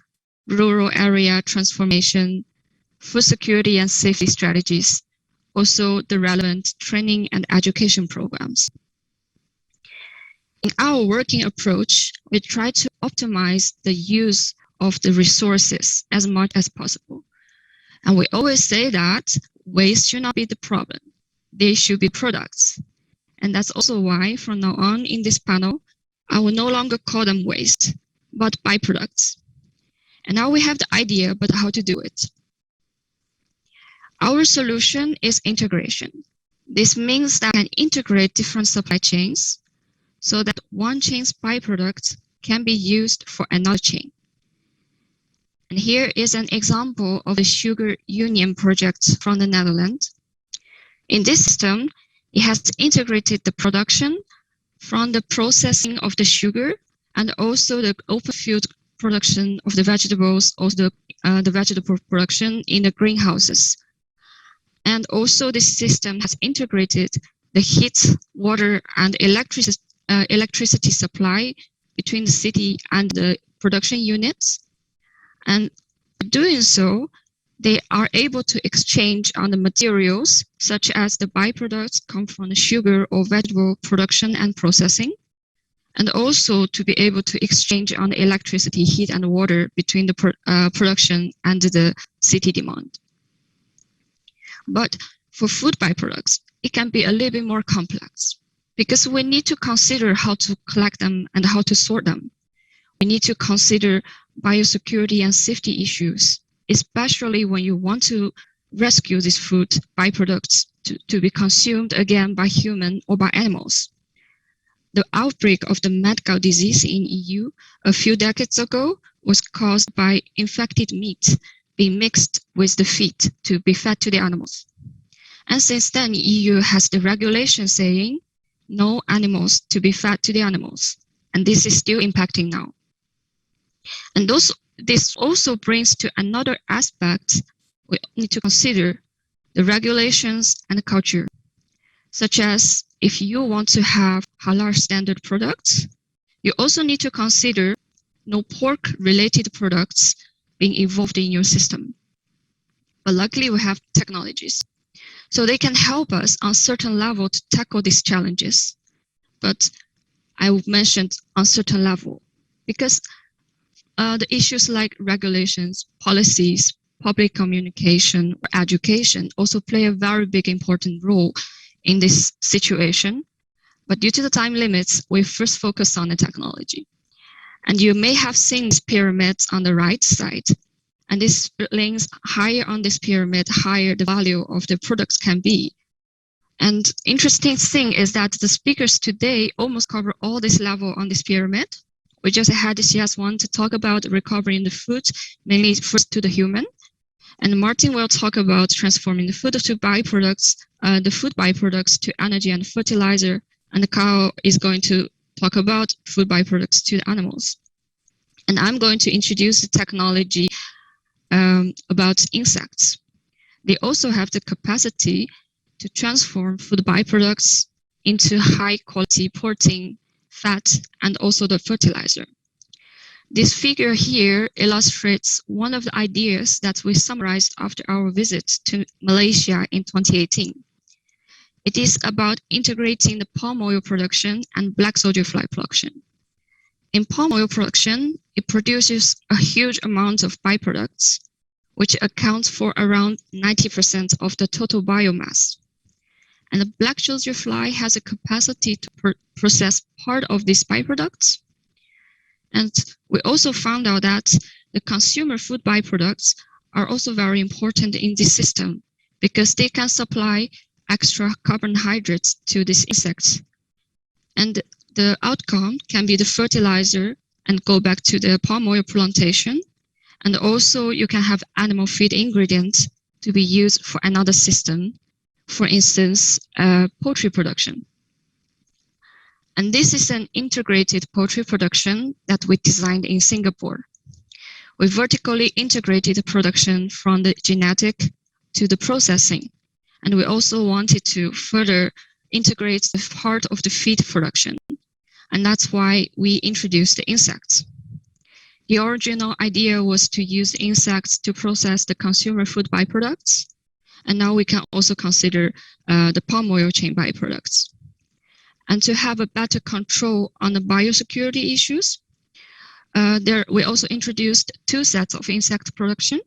rural area transformation, food security and safety strategies, also the relevant training and education programs. In our working approach, we try to optimize the use of the resources as much as possible. And we always say that waste should not be the problem. They should be products. And that's also why from now on in this panel, I will no longer call them waste, but byproducts. And now we have the idea, but how to do it. Our solution is integration. This means that we can integrate different supply chains so that one chain's byproducts can be used for another chain. And here is an example of the Sugar Union project from the Netherlands. In this system, it has integrated the production from the processing of the sugar and also the open field production of the vegetables, also the vegetable production in the greenhouses. And also this system has integrated the heat, water, and electricity supply between the city and the production units. And doing so, they are able to exchange on the materials, such as the byproducts come from the sugar or vegetable production and processing, and also to be able to exchange on the electricity, heat, and water between the production and the city demand. But for food byproducts, it can be a little bit more complex because we need to consider how to collect them and how to sort them. We need to consider biosecurity and safety issues, especially when you want to rescue these food byproducts to be consumed again by human or by animals. The outbreak of the mad cow disease in EU a few decades ago was caused by infected meat being mixed with the feed to be fed to the animals. And since then, EU has the regulation saying no animals to be fed to the animals. And this is still impacting now. And this also brings to another aspect we need to consider: the regulations and the culture. Such as if you want to have halal standard products, you also need to consider no pork related products being involved in your system. But luckily we have technologies, so they can help us on certain level to tackle these challenges. But I mentioned on certain level because the issues like regulations, policies, public communication, or education also play a very big important role in this situation. But due to the time limits, we first focus on the technology. And you may have seen these pyramids on the right side. And this links higher on this pyramid, higher the value of the products can be. And interesting thing is that the speakers today almost cover all this level on this pyramid. We just had this last one to talk about recovering the food, mainly first to the human. And Martin will talk about transforming the food to byproducts, the food byproducts to energy and fertilizer. And Carl is going to talk about food byproducts to the animals. And I'm going to introduce the technology about insects. They also have the capacity to transform food byproducts into high quality protein, fat, and also the fertilizer. This figure here illustrates one of the ideas that we summarized after our visit to Malaysia in 2018. It is about integrating the palm oil production and black soldier fly production. In palm oil production, it produces a huge amount of byproducts, which accounts for around 90% of the total biomass. And the black soldier fly has a capacity to process part of these byproducts. And we also found out that the consumer food byproducts are also very important in this system because they can supply extra carbohydrates to these insects. And the outcome can be the fertilizer and go back to the palm oil plantation. And also you can have animal feed ingredients to be used for another system, for instance, poultry production. And this is an integrated poultry production that we designed in Singapore. We vertically integrated the production from the genetic, to the processing. And we also wanted to further integrate the part of the feed production. And that's why we introduced the insects. The original idea was to use insects to process the consumer food byproducts. And now we can also consider the palm oil chain byproducts. And to have a better control on the biosecurity issues, we also introduced 2 sets of insect production.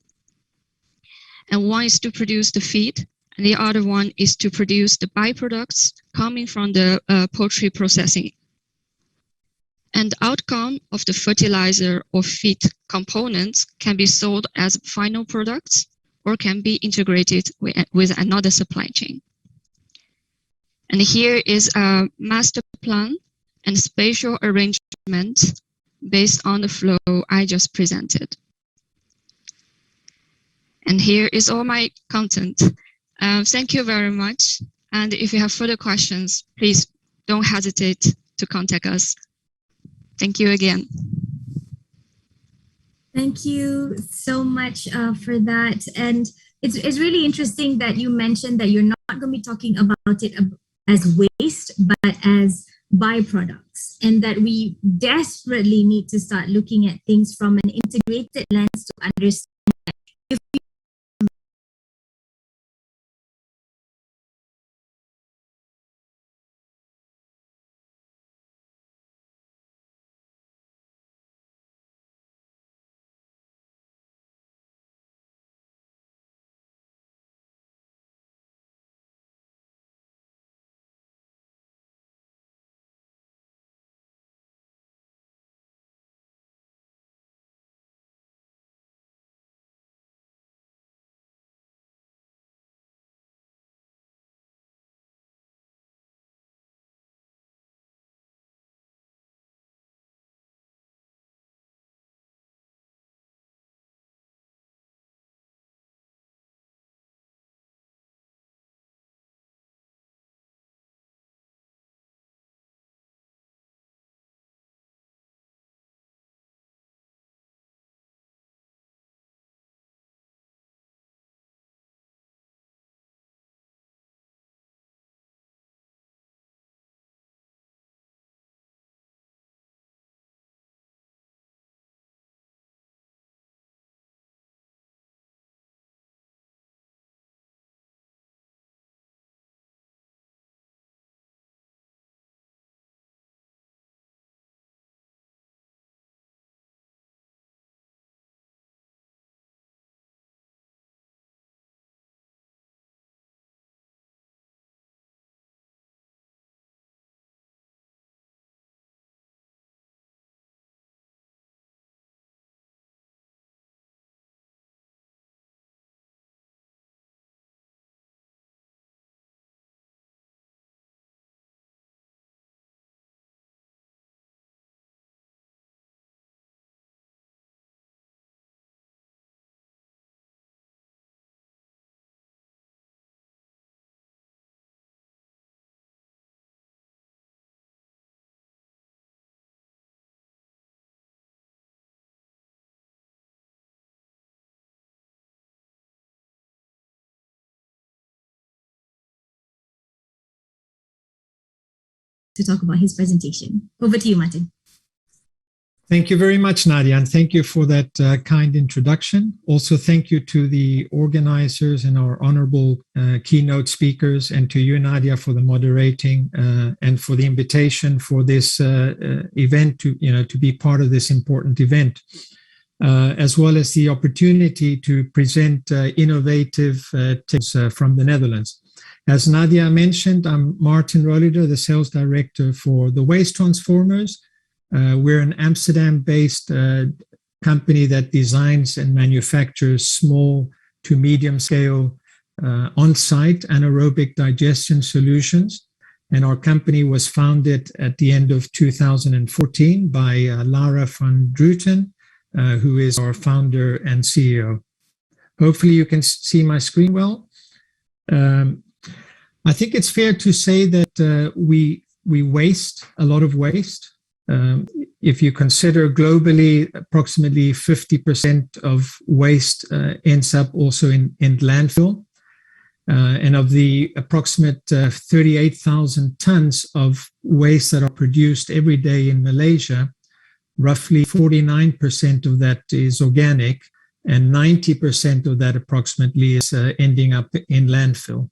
And one is to produce the feed, and the other one is to produce the byproducts coming from the poultry processing. And the outcome of the fertilizer or feed components can be sold as final products or can be integrated with another supply chain. And here is a master plan and spatial arrangement based on the flow I just presented. And here is all my content. Thank you very much. And if you have further questions, please don't hesitate to contact us. Thank you again. Thank you so much for that. And it's really interesting that you mentioned that you're not going to be talking about it as waste, but as byproducts, and that we desperately need to start looking at things from an integrated lens to understand that if we to talk about his presentation. Over to you, Martin. Thank you very much, Nadia, and thank you for that kind introduction. Also, thank you to the organizers and our honorable keynote speakers, and to you, Nadia, for the moderating and for the invitation for this event to be part of this important event, as well as the opportunity to present innovative tips from the Netherlands. As Nadia mentioned, I'm Martin Rolleder, the sales director for the Waste Transformers. We're an Amsterdam-based company that designs and manufactures small to medium-scale on-site anaerobic digestion solutions. And our company was founded at the end of 2014 by Lara van Druten, who is our founder and CEO. Hopefully you can see my screen well. I think it's fair to say that we waste a lot of waste. If you consider globally, approximately 50% of waste ends up also in landfill. And of the approximate 38,000 tons of waste that are produced every day in Malaysia, roughly 49% of that is organic, and 90% of that approximately is ending up in landfill.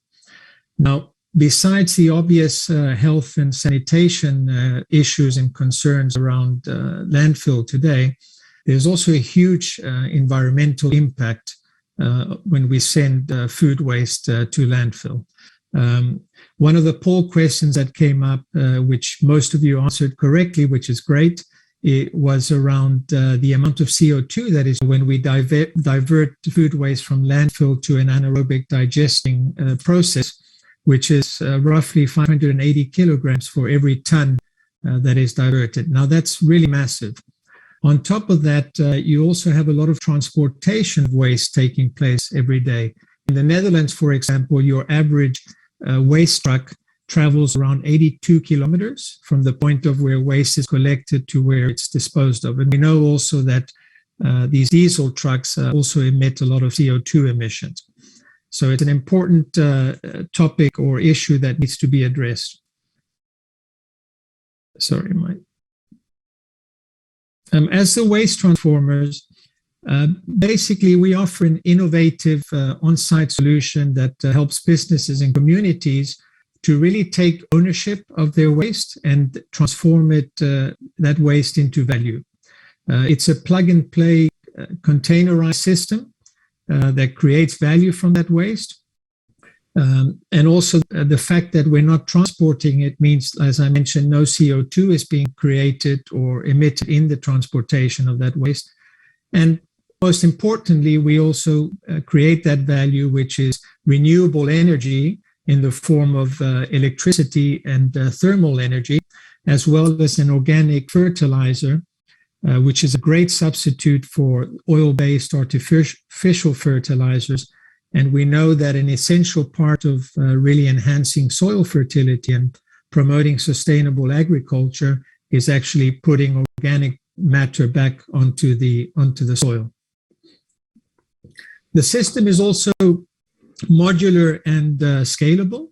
Now, besides the obvious health and sanitation issues and concerns around landfill today, there's also a huge environmental impact when we send food waste to landfill. One of the poll questions that came up, which most of you answered correctly, which is great, it was around the amount of CO2 that is when we divert food waste from landfill to an anaerobic digesting process, which is roughly 580 kilograms for every ton that is diverted. Now, that's really massive. On top of that, you also have a lot of transportation of waste taking place every day. In the Netherlands, for example, your average waste truck travels around 82 kilometers from the point of where waste is collected to where it's disposed of. And we know also that these diesel trucks also emit a lot of CO2 emissions. So it's an important topic or issue that needs to be addressed. Sorry, Mike. As the waste transformers, basically we offer an innovative on-site solution that helps businesses and communities to really take ownership of their waste and transform it, that waste into value. It's a plug-and-play containerized system that creates value from that waste. And also the fact that we're not transporting it means, as I mentioned, no CO2 is being created or emitted in the transportation of that waste. And most importantly, we also create that value, which is renewable energy in the form of electricity and thermal energy, as well as an organic fertilizer, which is a great substitute for oil-based artificial fertilizers. And we know that an essential part of really enhancing soil fertility and promoting sustainable agriculture is actually putting organic matter back onto the soil. The system is also modular and scalable.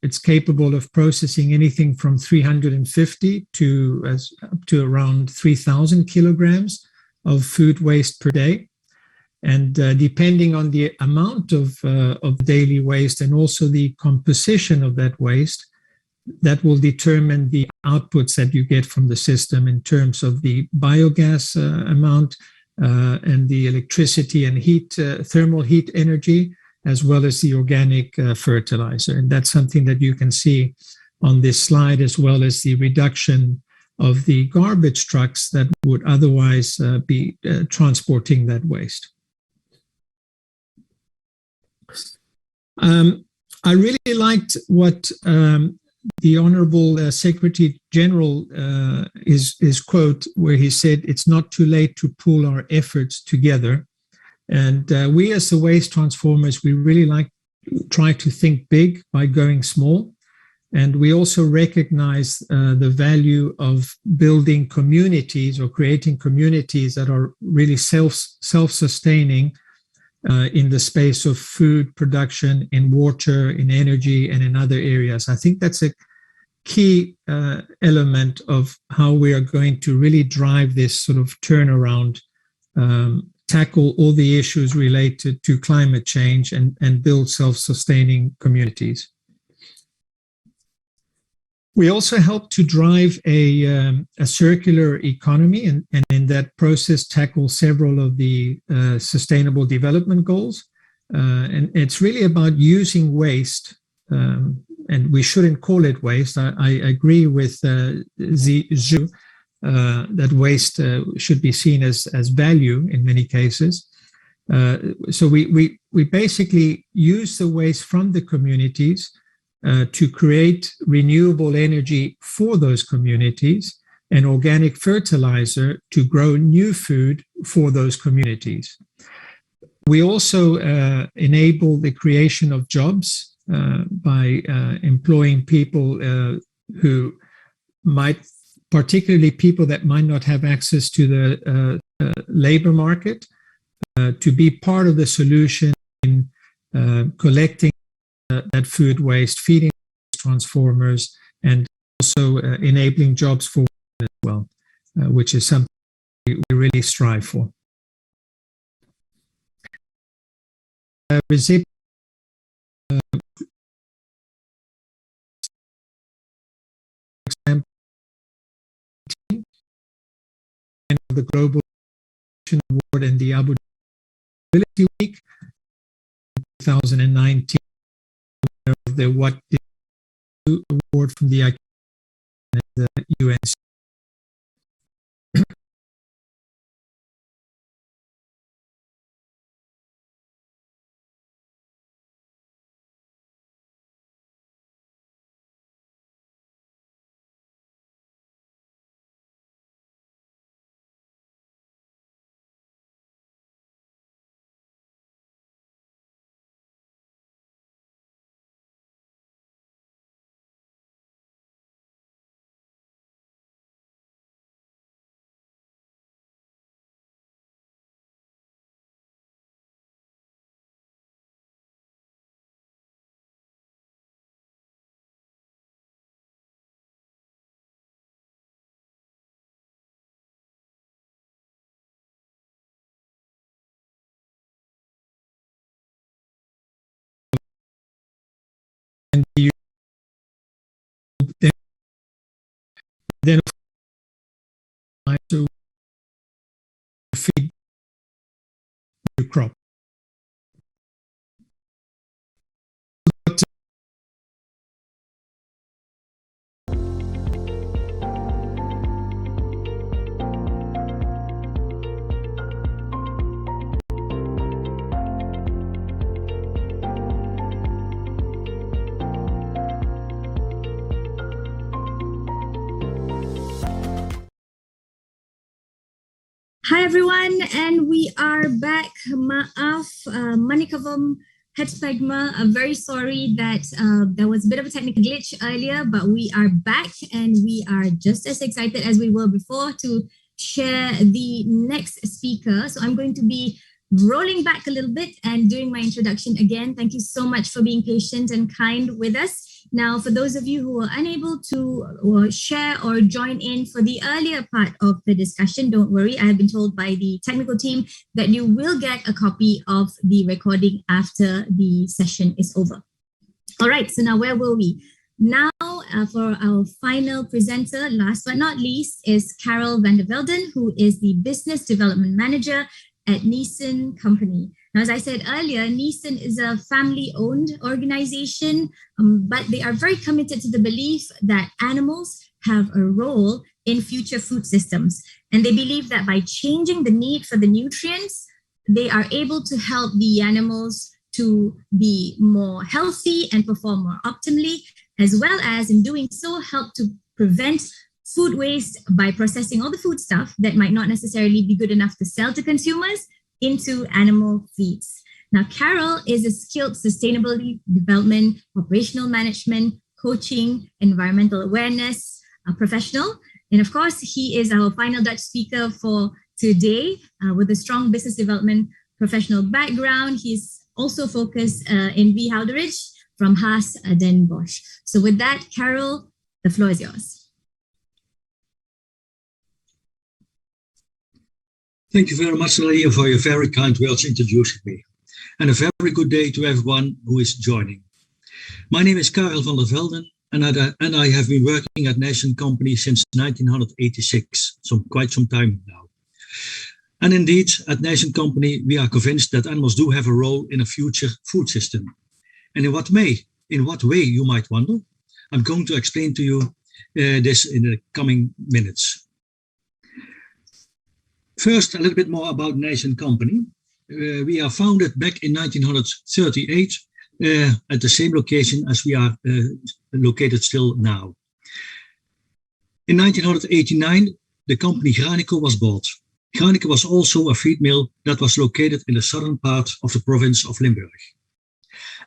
It's capable of processing anything from 350 up to around 3,000 kilograms of food waste per day. And depending on the amount of daily waste and also the composition of that waste, that will determine the outputs that you get from the system in terms of the biogas amount and the electricity and heat, thermal heat energy, as well as the organic fertilizer. And that's something that you can see on this slide, as well as the reduction of the garbage trucks that would otherwise be transporting that waste. I really liked what the Honorable Secretary General his quote, where he said, "It's not too late to pool our efforts together." And we as the waste transformers, we really try to think big by going small. And we also recognize the value of building communities or creating communities that are really self-sustaining in the space of food production, in water, in energy, and in other areas. I think that's a key element of how we are going to really drive this sort of turnaround, tackle all the issues related to climate change and build self-sustaining communities. We also help to drive a circular economy and in that process tackle several of the sustainable development goals. And it's really about using waste, and we shouldn't call it waste. I agree with Zhu that waste should be seen as value in many cases. So we basically use the waste from the communities to create renewable energy for those communities and organic fertilizer to grow new food for those communities. We also enable the creation of jobs by employing people who might, particularly people that might not have access to the labor market, to be part of the solution in collecting that food waste, feeding transformers, and also enabling jobs for women as well, which is something we really strive for. Recipient the Global Award and the Abu Dhabi Week 2019, the What Did You Do Award from the UNC. And then to feed your crop. Hi everyone, and we are back. Maaf, Manikavam Hetspagma. I'm very sorry that there was a bit of a technical glitch earlier, but we are back and we are just as excited as we were before to share the next speaker. So I'm going to be rolling back a little bit and doing my introduction again. Thank you so much for being patient and kind with us. Now, for those of you who were unable to share or join in for the earlier part of the discussion, don't worry. I have been told by the technical team that you will get a copy of the recording after the session is over. All right, so now where were we? Now, for our final presenter, last but not least, is Carol van der Velden, who is the Business Development Manager at Neeson Company. Now, as I said earlier, Neeson is a family-owned organization, but they are very committed to the belief that animals have a role in future food systems. And they believe that by changing the need for the nutrients, they are able to help the animals to be more healthy and perform more optimally, as well as in doing so, help to prevent food waste by processing all the food stuff that might not necessarily be good enough to sell to consumers into animal feeds. Now, Carol is a skilled sustainability development, operational management, coaching, environmental awareness professional. And of course, he is our final Dutch speaker for today with a strong business development professional background. He's also focused in Wehouderij from Haas Den Bosch. So with that, Carol, the floor is yours. Thank you very much, Nadia, for your very kind words introducing me. And a very good day to everyone who is joining. My name is Karel van der Velden, and I have been working at Neeson Company since 1986, so quite some time now. And indeed, at Neeson Company, we are convinced that animals do have a role in a future food system. And in what way, you might wonder? I'm going to explain to you this in the coming minutes. First, a little bit more about Neeson Company. We are founded back in 1938 at the same location as we are located still now. In 1989, the company Granico was bought. Granico was also a feed mill that was located in the southern part of the province of Limburg.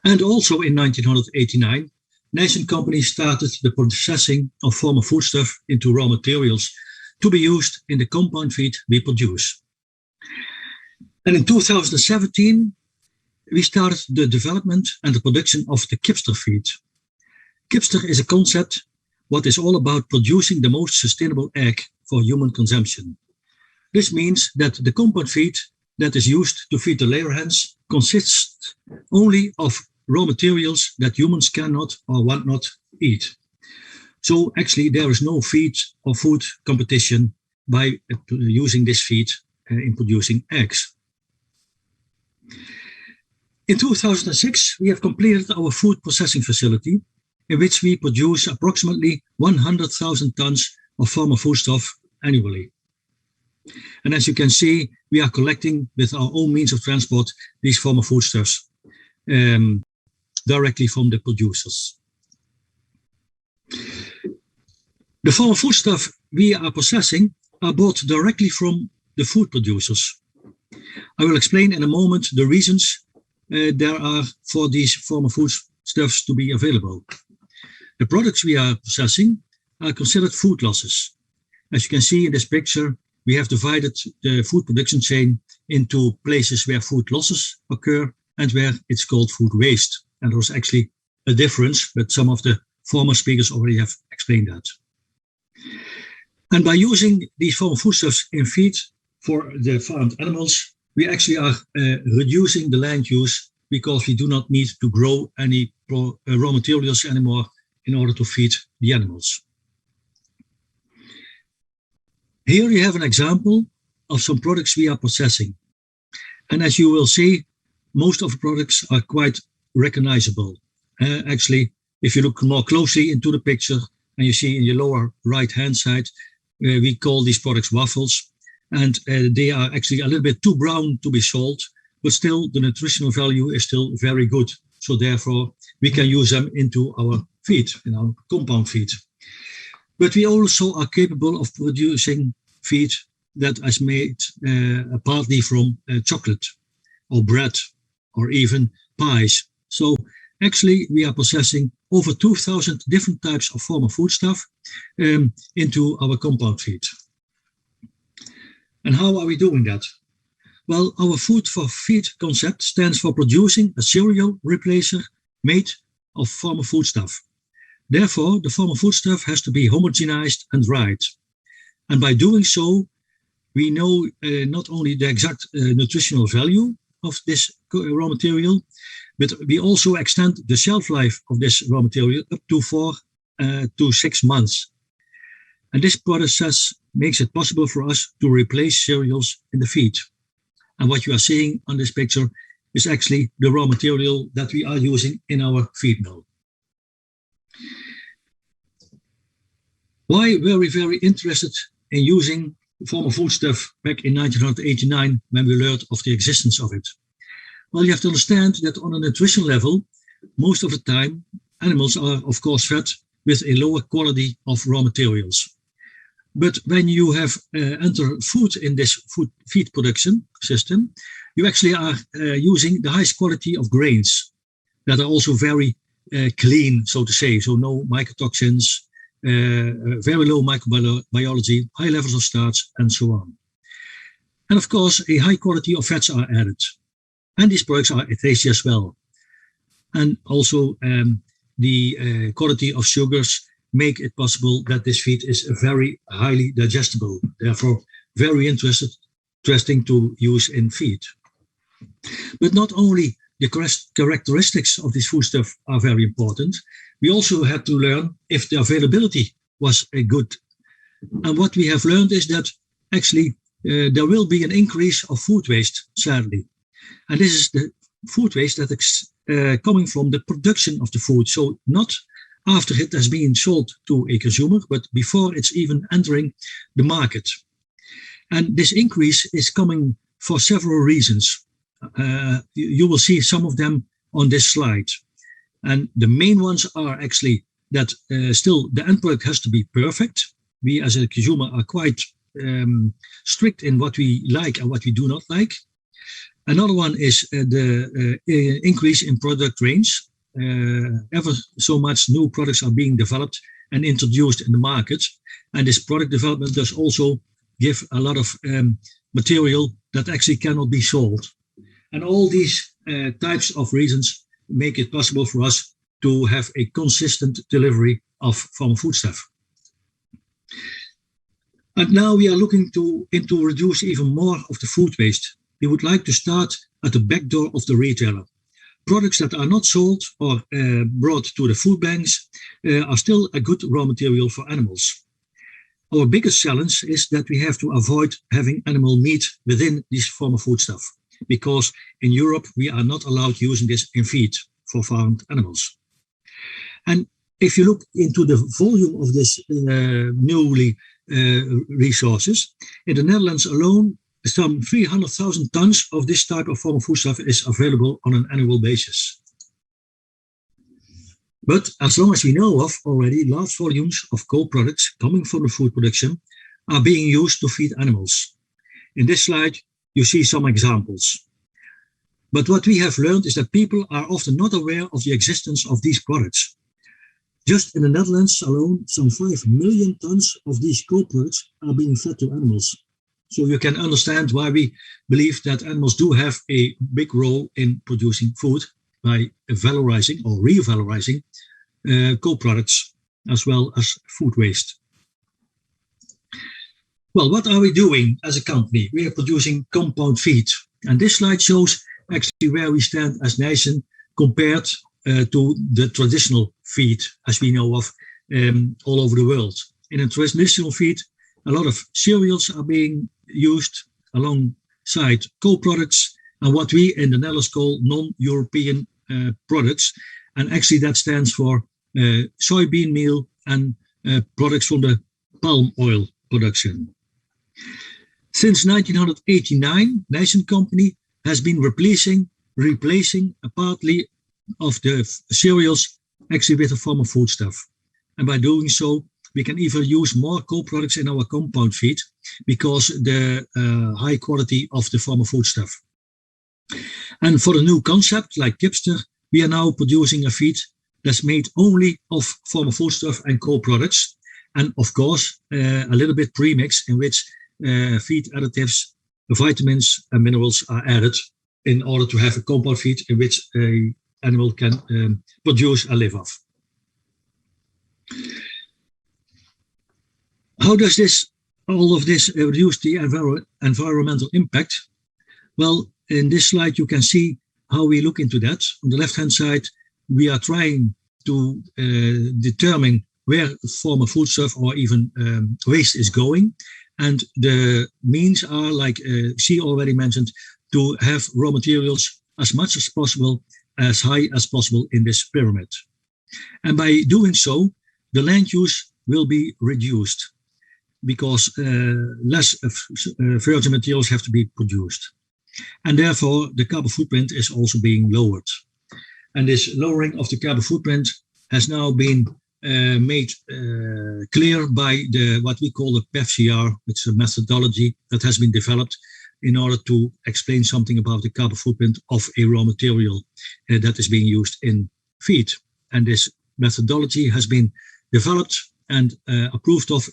And also in 1989, Neeson Company started the processing of former foodstuff into raw materials to be used in the compound feed we produce. And in 2017, we started the development and the production of the Kipster feed. Kipster is a concept what is all about producing the most sustainable egg for human consumption. This means that the compound feed that is used to feed the layer hens consists only of raw materials that humans cannot or want not eat. So actually there is no feed or food competition by using this feed in producing eggs. In 2006, we have completed our food processing facility in which we produce approximately 100,000 tons of farmer foodstuff annually. And as you can see, we are collecting with our own means of transport these farmer foodstuffs directly from the producers. The farmer foodstuff we are processing are bought directly from the food producers. I will explain in a moment the reasons there are for these farmer foodstuffs to be available. The products we are processing are considered food losses. As you can see in this picture, we have divided the food production chain into places where food losses occur and where it's called food waste. And there's actually a difference, but some of the former speakers already have explained that. And by using these farm foodstuffs in feed for the farmed animals, we actually are reducing the land use because we do not need to grow any raw materials anymore in order to feed the animals. Here you have an example of some products we are processing. And as you will see, most of the products are quite recognizable. Actually, if you look more closely into the picture and you see in your lower right-hand side, we call these products waffles. And they are actually a little bit too brown to be sold, but still the nutritional value is still very good. So therefore, we can use them into our feed, in our compound feed. But we also are capable of producing feed that is made partly from chocolate or bread or even pies. So actually we are processing over 2,000 different types of farmer foodstuff into our compound feed. And how are we doing that? Well, our food for feed concept stands for producing a cereal replacer made of farmer foodstuff. Therefore, the farmer foodstuff has to be homogenized and dried. And by doing so, we know not only the exact nutritional value of this raw material, but we also extend the shelf life of this raw material up to 4 to 6 months. And this process makes it possible for us to replace cereals in the feed. And what you are seeing on this picture is actually the raw material that we are using in our feed mill. Why were we very interested in using farmer foodstuff back in 1989 when we learned of the existence of it? Well, you have to understand that on a nutrition level, most of the time, animals are of course fed with a lower quality of raw materials. But when you have entered food in this feed production system, you actually are using the highest quality of grains that are also very clean, so to say. So no mycotoxins, very low microbiology, high levels of starch, and so on. And of course, a high quality of fats are added. And these products are tasty as well. And also the quality of sugars make it possible that this feed is very highly digestible, therefore very interesting to use in feed. But not only the characteristics of this foodstuff are very important, we also had to learn if the availability was good. And what we have learned is that actually there will be an increase of food waste, sadly. And this is the food waste that is coming from the production of the food. So not after it has been sold to a consumer, but before it's even entering the market. And this increase is coming for several reasons. You will see some of them on this slide. And the main ones are actually that still the end product has to be perfect. We as a consumer are quite strict in what we like and what we do not like. Another one is the increase in product range. Ever so much new products are being developed and introduced in the market. And this product development does also give a lot of material that actually cannot be sold. And all these types of reasons make it possible for us to have a consistent delivery of farm foodstuff. And now we are looking into reduce even more of the food waste. We would like to start at the back door of the retailer. Products that are not sold or brought to the food banks are still a good raw material for animals. Our biggest challenge is that we have to avoid having animal meat within this form of foodstuff, because in Europe we are not allowed using this in feed for farmed animals. And if you look into the volume of this newly resources, in the Netherlands alone, some 300,000 tons of this type of form of foodstuff is available on an annual basis. But as long as we know of already, large volumes of co-products coming from the food production are being used to feed animals. In this slide, you see some examples. But what we have learned is that people are often not aware of the existence of these products. Just in the Netherlands alone, some 5 million tons of these co-products are being fed to animals. So you can understand why we believe that animals do have a big role in producing food by valorizing or revalorizing co-products as well as food waste. Well, what are we doing as a company? We are producing compound feed. And this slide shows actually where we stand as nation compared to the traditional feed as we know of all over the world. In a traditional feed, a lot of cereals are being used alongside co-products and what we in the Netherlands call non-European products. And actually that stands for soybean meal and products from the palm oil production. Since 1989, Nation Company has been replacing partly of the cereals actually with a form of foodstuff. And by doing so, we can even use more co-products in our compound feed because the high quality of the form of foodstuff. And for the new concept like Kipster, we are now producing a feed that's made only of form of foodstuff and co-products. And of course, a little bit premix in which feed additives, vitamins and minerals are added in order to have a compound feed in which an animal can produce and live off. How does all of this reduce the environmental impact? Well, in this slide, you can see how we look into that. On the left-hand side, we are trying to determine where former foodstuff or even waste is going. And the means are, like she already mentioned, to have raw materials as much as possible, as high as possible in this pyramid. And by doing so, the land use will be reduced because less virgin materials have to be produced. And therefore, the carbon footprint is also being lowered. And this lowering of the carbon footprint has now been made clear by what we call the PEFCR, which is a methodology that has been developed in order to explain something about the carbon footprint of a raw material that is being used in feed. And this methodology has been developed and approved of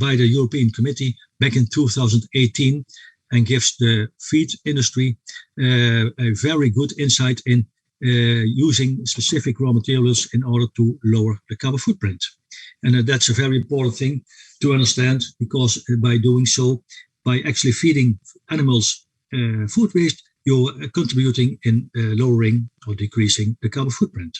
by the European Committee back in 2018 and gives the feed industry a very good insight in using specific raw materials in order to lower the carbon footprint. And that's a very important thing to understand, because by doing so, by actually feeding animals food waste, you're contributing in lowering or decreasing the carbon footprint.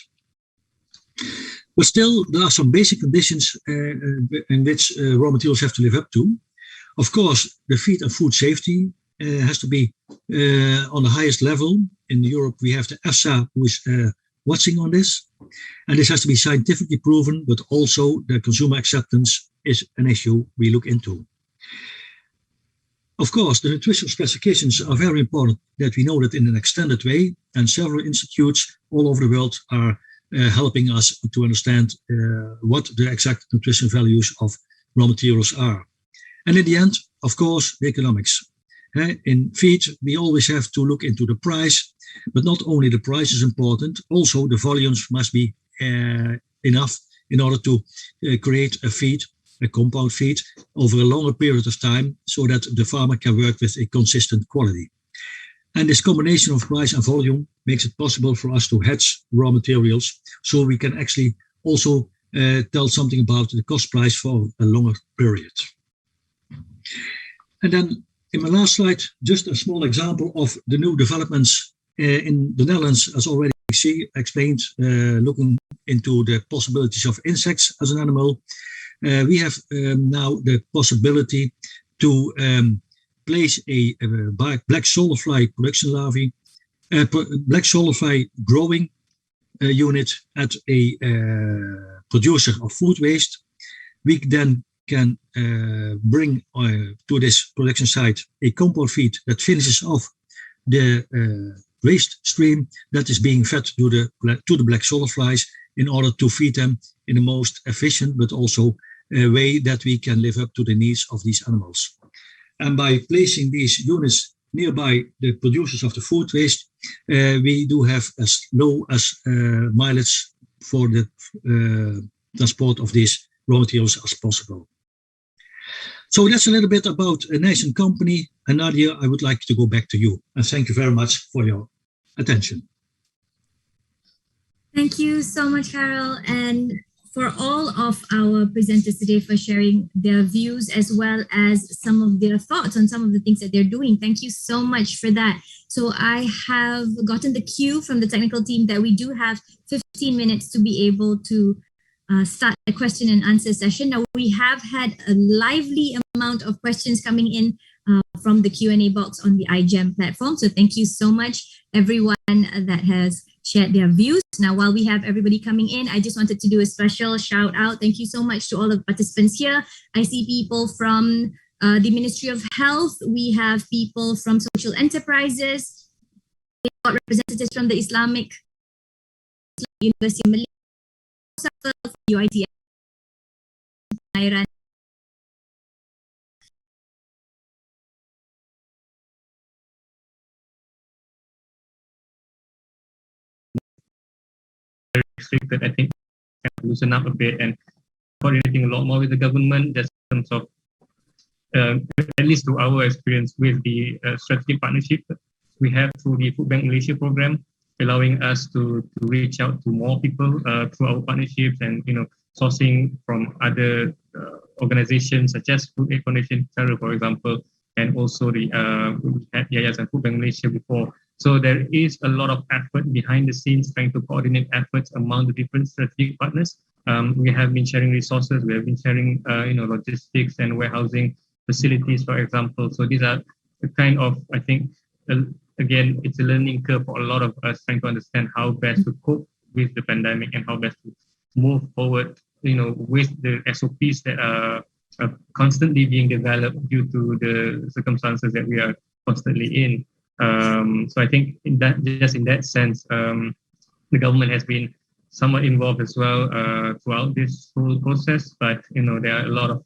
But still, there are some basic conditions in which raw materials have to live up to. Of course, the feed and food safety has to be on the highest level. In Europe, we have the EFSA who is watching on this. And this has to be scientifically proven, but also the consumer acceptance is an issue we look into. Of course, the nutritional specifications are very important that we know that in an extended way, and several institutes all over the world are helping us to understand what the exact nutrition values of raw materials are. And in the end, of course, the economics. In feed, we always have to look into the price, but not only the price is important, also the volumes must be enough in order to create a feed, a compound feed, over a longer period of time so that the farmer can work with a consistent quality. And this combination of price and volume makes it possible for us to hedge raw materials, so we can actually also tell something about the cost price for a longer period. And then in my last slide, just a small example of the new developments in the Netherlands, as already explained, looking into the possibilities of insects as an animal. We have now the possibility to place a black solarfly production larvae, black solarfly growing unit at a producer of food waste. We then can bring to this production site a compound feed that finishes off the waste stream that is being fed to the black solarflies in order to feed them in the most efficient but also way that we can live up to the needs of these animals. And by placing these units nearby the producers of the food waste, we do have as low as mileage for the transport of these raw materials as possible. So that's a little bit about a nation company. And Nadia, I would like to go back to you. And thank you very much for your attention. Thank you so much, Carol, and for all of our presenters today for sharing their views as well as some of their thoughts on some of the things that they're doing. Thank you so much for that. So I have gotten the cue from the technical team that we do have 15 minutes to be able to start a question and answer session. Now, we have had a lively amount of questions coming in from the Q&A box on the iGEM platform. So thank you so much, everyone that has shared their views. Now, while we have everybody coming in, I just wanted to do a special shout out. Thank you so much to all of the participants here. I see people from the Ministry of Health. We have people from social enterprises. We've got representatives from the Islamic University of Malaysia, UITM, Iran. Restricted, I think, can loosen up a bit and coordinating a lot more with the government, just in terms of, at least through our experience with the strategic partnership we have through the Food Bank Malaysia program, allowing us to reach out to more people through our partnerships and sourcing from other organizations such as Food Aid Foundation, for example, and also the Yayasan Food Bank Malaysia before. So there is a lot of effort behind the scenes trying to coordinate efforts among the different strategic partners. We have been sharing resources, we have been sharing logistics and warehousing facilities, for example. So these are the kind of, I think, again, it's a learning curve for a lot of us trying to understand how best to cope with the pandemic and how best to move forward, with the SOPs that are constantly being developed due to the circumstances that we are constantly in. So I think in that sense, the government has been somewhat involved as well throughout this whole process. But there are a lot of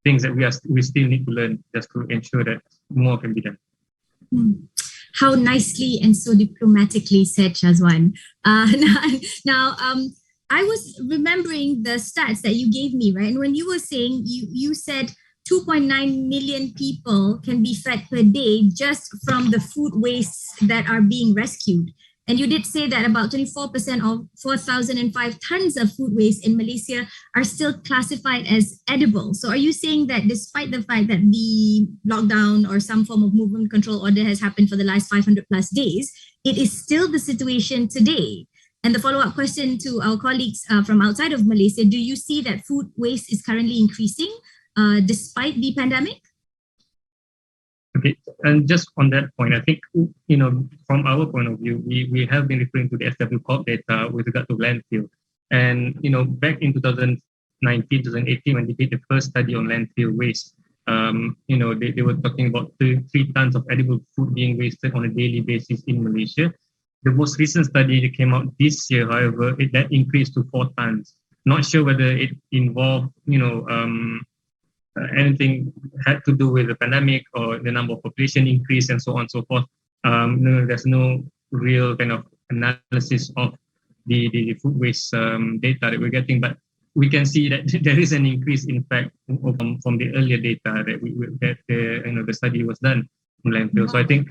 things that we still need to learn just to ensure that more can be done. How nicely and so diplomatically said, Shazwan. Now, I was remembering the stats that you gave me, right? And when you were saying, you said 2.9 million people can be fed per day just from the food wastes that are being rescued. And you did say that about 24% of 4,005 tons of food waste in Malaysia are still classified as edible. So are you saying that despite the fact that the lockdown or some form of movement control order has happened for the last 500 plus days, it is still the situation today? And the follow-up question to our colleagues from outside of Malaysia, do you see that food waste is currently increasing despite the pandemic? Okay, and just on that point, I think, from our point of view, we have been referring to the SW Corp data with regard to landfill. And, back in 2019, 2018, when they did the first study on landfill waste, they were talking about 3 tons of edible food being wasted on a daily basis in Malaysia. The most recent study that came out this year, however, that increased to 4 tons. Not sure whether it involved, anything had to do with the pandemic or the number of population increase and so on and so forth. There's no real kind of analysis of the food waste data that we're getting, but we can see that there is an increase, in fact, from the earlier data that the study was done on landfill. So I think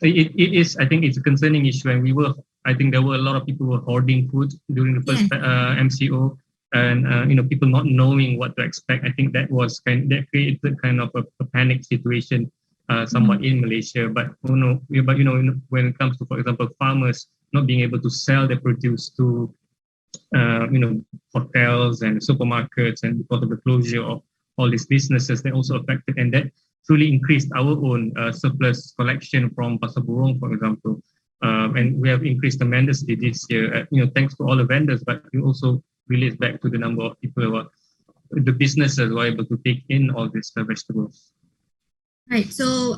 it is, I think it's a concerning issue, and I think there were a lot of people who were hoarding food during the first MCO, and people not knowing what to expect. I think that created kind of a panic situation somewhat in Malaysia. But when it comes to, for example, farmers not being able to sell their produce to hotels and supermarkets, and because of the closure of all these businesses, that also affected, and that truly increased our own surplus collection from Pasar Burung, for example. And we have increased tremendously this year, thanks to all the vendors, but it also relates back to the number of people the businesses were able to take in all these vegetables. Right. So,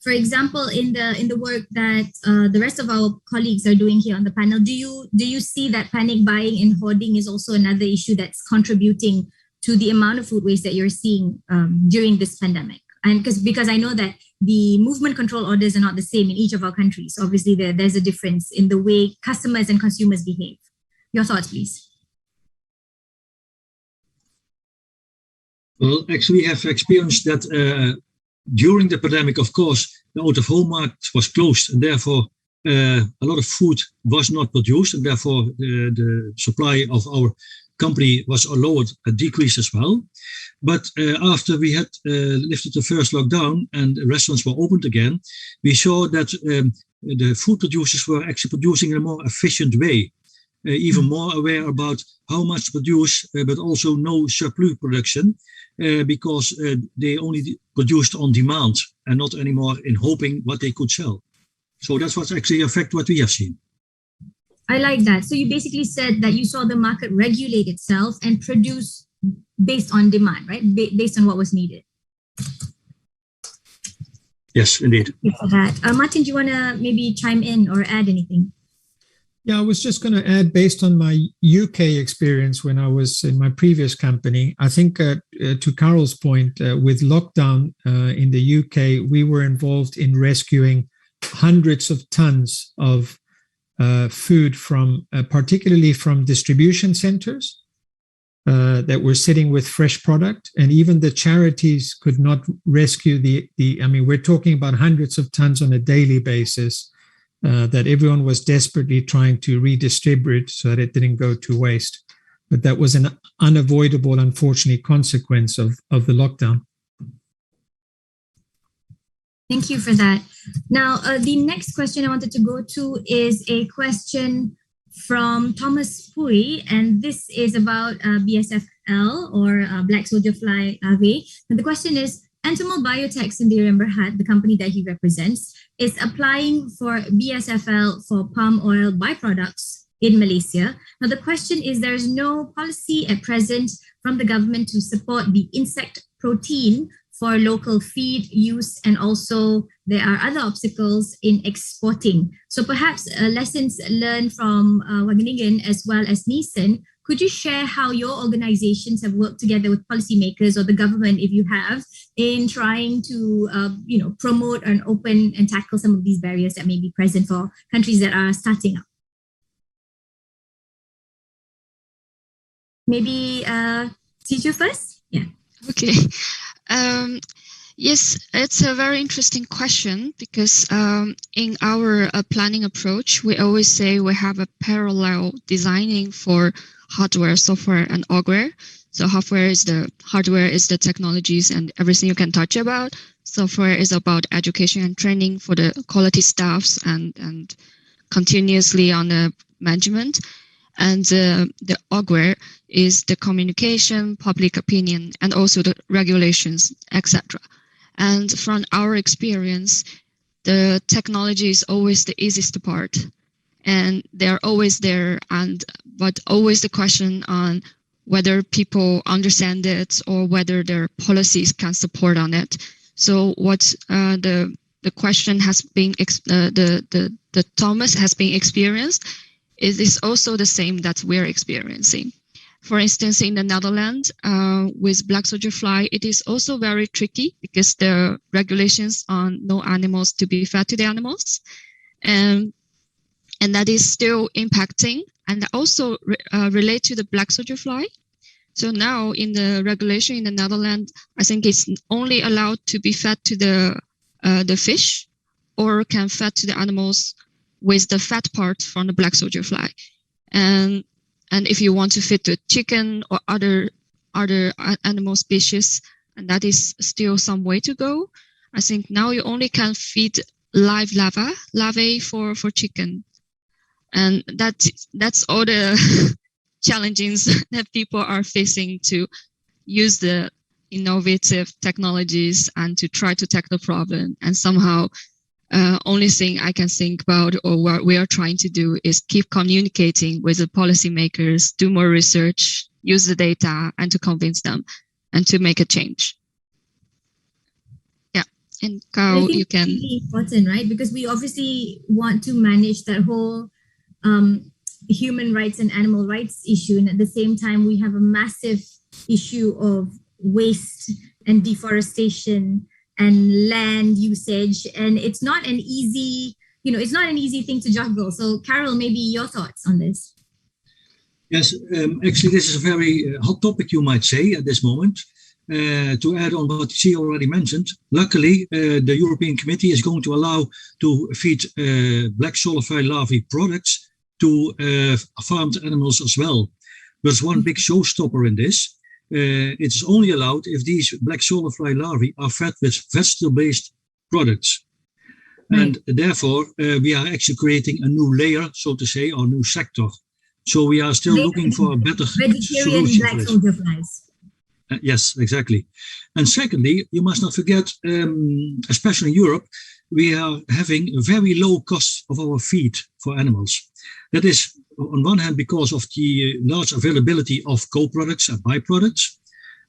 for example, in the work that the rest of our colleagues are doing here on the panel, do you see that panic buying and hoarding is also another issue that's contributing to the amount of food waste that you're seeing during this pandemic? And because I know that the movement control orders are not the same in each of our countries. Obviously, there's a difference in the way customers and consumers behave. Your thoughts, please. Well, actually, we have experienced that during the pandemic. Of course, the out-of-home market was closed, and therefore a lot of food was not produced, and therefore the supply of our company was lowered, decreased as well. But after we had lifted the first lockdown and restaurants were opened again, we saw that the food producers were actually producing in a more efficient way, even more aware about how much to produce, but also no surplus production, because they only produced on demand and not anymore in hoping what they could sell. So that's what's actually affect what we have seen. I like that. So you basically said that you saw the market regulate itself and produce based on demand, right? Based on what was needed. Yes, indeed. Thank you for that. Martin, do you want to maybe chime in or add anything? Yeah, I was just going to add, based on my UK experience when I was in my previous company, I think to Carol's point, with lockdown in the UK, we were involved in rescuing hundreds of tons of food from, particularly from distribution centers that were sitting with fresh product. And even the charities could not rescue I mean, we're talking about hundreds of tons on a daily basis that everyone was desperately trying to redistribute so that it didn't go to waste. But that was an unavoidable, unfortunately, consequence of the lockdown. Thank you for that. Now, the next question I wanted to go to is a question from Thomas Pui, and this is about BSFL, or Black Soldier Fly Ave. And the question is, Entomol Biotech Sendiri Berhad, the company that he represents, is applying for BSFL for palm oil byproducts in Malaysia. Now, the question is, there is no policy at present from the government to support the insect protein for local feed use, and also there are other obstacles in exporting. So perhaps lessons learned from Wageningen as well as Nissan. Could you share how your organizations have worked together with policymakers or the government, if you have, in trying to promote and open and tackle some of these barriers that may be present for countries that are starting up? Maybe Siju first? Yeah. Okay. Yes, it's a very interesting question, because in our planning approach, we always say we have a parallel designing for hardware, software, and hardware. So hardware is the technologies and everything you can touch about. Software is about education and training for the quality staffs and continuously on the management. And the hardware is the communication, public opinion, and also the regulations, etc. And from our experience, the technology is always the easiest part, and they're always there. But always the question on whether people understand it or whether their policies can support on it. So what the question has been the Thomas has been experienced is also the same that we're experiencing. For instance, in the Netherlands, with black soldier fly, it is also very tricky because the regulations on no animals to be fed to the animals, and that is still impacting, and also relate to the black soldier fly. So now in the regulation in the Netherlands, I think it's only allowed to be fed to the fish or can fed to the animals with the fat part from the black soldier fly. And if you want to feed to chicken or other animal species, and that is still some way to go. I think now you only can feed live larvae for chicken. And that's all the challenges that people are facing to use the innovative technologies and to try to tackle the problem. And somehow, only thing I can think about or what we are trying to do is keep communicating with the policymakers, do more research, use the data, and to convince them and to make a change. Yeah, and Kao, you can. It's really important, right? Because we obviously want to manage that whole human rights and animal rights issue, and at the same time, we have a massive issue of waste and deforestation and land usage, and it's not an easy, it's not an easy thing to juggle. So, Carol, maybe your thoughts on this? Yes, actually, this is a very hot topic, you might say, at this moment. To add on what she already mentioned, luckily, the European Committee is going to allow to feed black solify larvae products to farmed animals as well. There's one big showstopper in this. It's only allowed if these black solify larvae are fed with vegetable-based products. And therefore, we are actually creating a new layer, so to say, or new sector. So we are still looking for a better vegetarian solution black for soldier flies. Yes, exactly. And secondly, you must not forget, especially in Europe, we are having a very low cost of our feed for animals. That is, on one hand, because of the large availability of co-products and byproducts,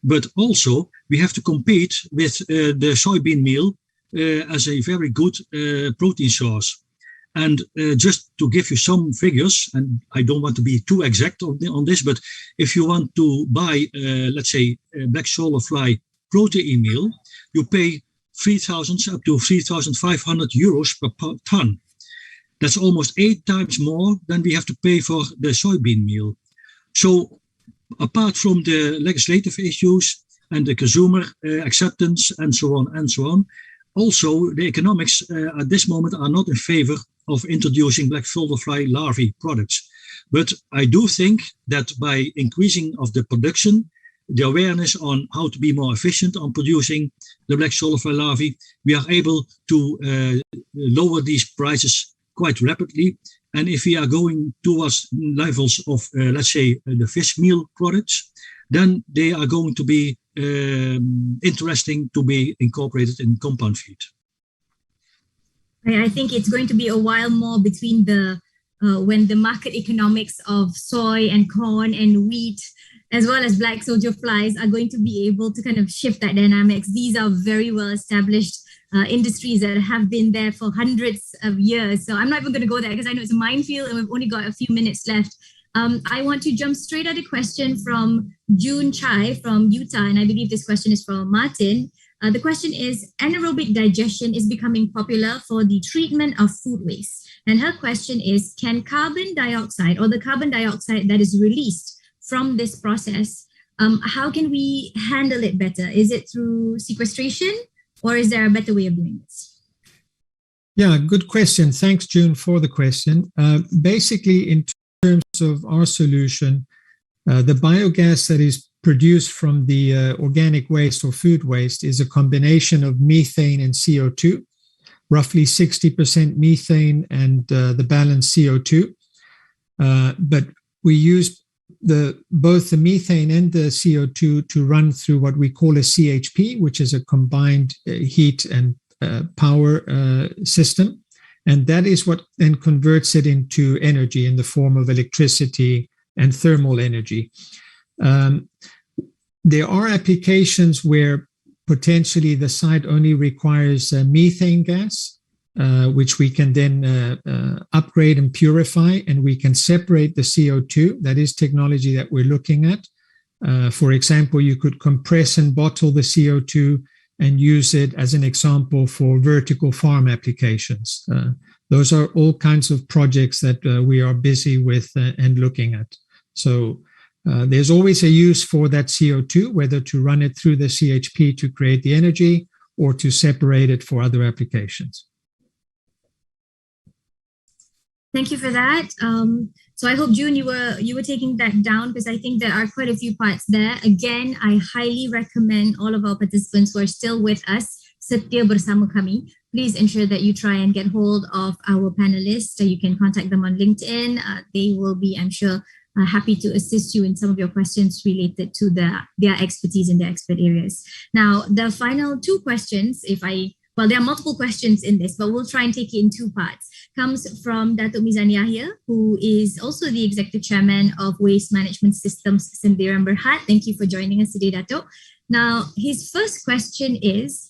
but also we have to compete with the soybean meal as a very good protein source. And just to give you some figures, and I don't want to be too exact on this, but if you want to buy, let's say, black soldier fly protein meal, you pay 3,000 up to 3,500 euros per ton. That's almost 8 times more than we have to pay for the soybean meal. So apart from the legislative issues and the consumer acceptance and so on, also the economics at this moment are not in favor of introducing black soldier fly larvae products. But I do think that by increasing of the production, the awareness on how to be more efficient on producing the black soldier fly larvae, we are able to lower these prices quite rapidly. And if we are going towards levels of, let's say, the fish meal products, then they are going to be interesting to be incorporated in compound feed. I think it's going to be a while more between the when the market economics of soy and corn and wheat, as well as black soldier flies, are going to be able to kind of shift that dynamics. These are very well established industries that have been there for hundreds of years. So I'm not even going to go there because I know it's a minefield and we've only got a few minutes left. I want to jump straight at a question from June Chai from Utah, and I believe this question is from Martin. The question is, anaerobic digestion is becoming popular for the treatment of food waste. And her question is, can carbon dioxide or the carbon dioxide that is released from this process, how can we handle it better? Is it through sequestration or is there a better way of doing this? Yeah, good question. Thanks, June, for the question. Basically, in terms of our solution, the biogas that is produced from the organic waste or food waste is a combination of methane and CO2, roughly 60% methane and the balance CO2. But we use both the methane and the CO2 to run through what we call a CHP, which is a combined heat and power system. And that is what then converts it into energy in the form of electricity and thermal energy. There are applications where potentially the site only requires methane gas, which we can then upgrade and purify, and we can separate the CO2. That is technology that we're looking at. For example, you could compress and bottle the CO2 and use it as an example for vertical farm applications. Those are all kinds of projects that we are busy with and looking at. So there's always a use for that CO2, whether to run it through the CHP to create the energy or to separate it for other applications. Thank you for that. So I hope, June, you were taking that down, because I think there are quite a few parts there. Again, I highly recommend all of our participants who are still with us, setia bersama kami. Please ensure that you try and get hold of our panelists. You can contact them on LinkedIn. They will be, I'm sure, happy to assist you in some of your questions related to their expertise in their expert areas. Now, the final two questions, well, there are multiple questions in this, but we'll try and take it in two parts. Comes from Datuk Mizan Yahya, who is also the Executive Chairman of Waste Management Systems Sendirian Berhad. Thank you for joining us today, Datuk. Now, his first question is,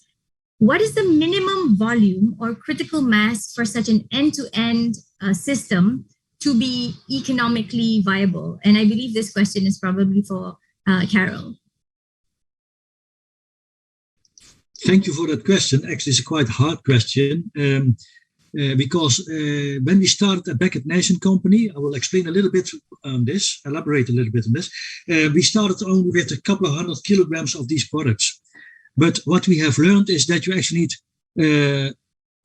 what is the minimum volume or critical mass for such an end-to-end system to be economically viable? And I believe this question is probably for Carol. Thank you for that question. Actually, it's a quite hard question because when we started back at Nation Company, I will explain a little bit on this, elaborate a little bit on this. We started only with a couple of 100 kilograms of these products. But what we have learned is that you actually need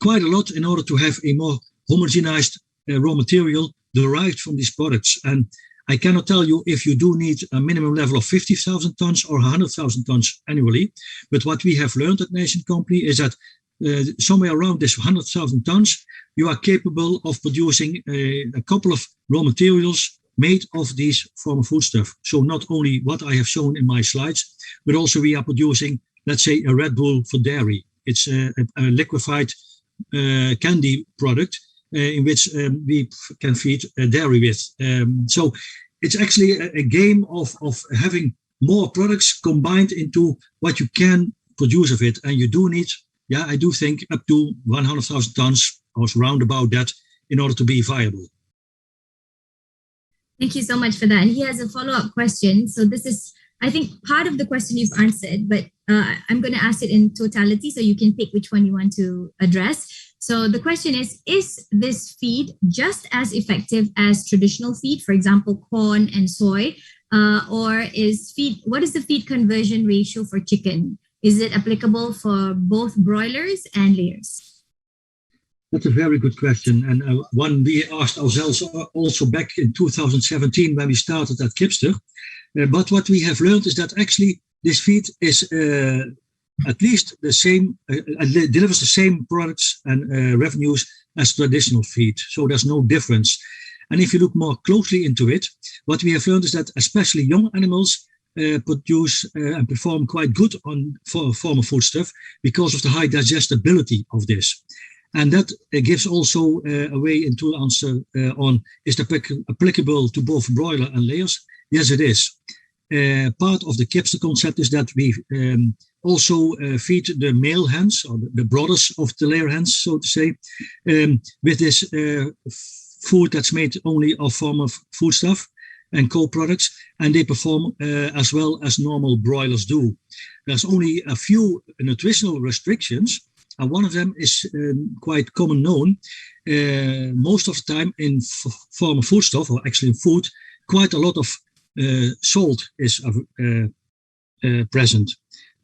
quite a lot in order to have a more homogenized raw material derived from these products. And I cannot tell you if you do need a minimum level of 50,000 tons or 100,000 tons annually. But what we have learned at Nation Company is that somewhere around this 100,000 tons, you are capable of producing a couple of raw materials made of these form of foodstuff. So not only what I have shown in my slides, but also we are producing, let's say, a Red Bull for dairy. It's a liquefied candy product in which we can feed dairy with. So it's actually a game of having more products combined into what you can produce of it. And you do need, I do think up to 100,000 tons or round about that in order to be viable. Thank you so much for that. And he has a follow-up question. So this is, I think, part of the question you've answered, but I'm going to ask it in totality so you can pick which one you want to address. So the question is this feed just as effective as traditional feed, for example, corn and soy, or what is the feed conversion ratio for chicken? Is it applicable for both broilers and layers? That's a very good question, and one we asked ourselves also back in 2017 when we started at Kipster. But what we have learned is that actually this feed is at least the same, delivers the same products and revenues as traditional feed. So there's no difference. And if you look more closely into it, what we have learned is that especially young animals produce and perform quite good on form of foodstuff because of the high digestibility of this. And that gives also a way into answer on, is it applicable to both broiler and layers? Yes, it is. Part of the Kipster concept is that we also feed the male hens, or the brothers of the layer hens, so to say, with this food that's made only of form of foodstuff and co-products, and they perform as well as normal broilers do. There's only a few nutritional restrictions, and one of them is quite common known. Most of the time in form of foodstuff, or actually in food, quite a lot of salt is present.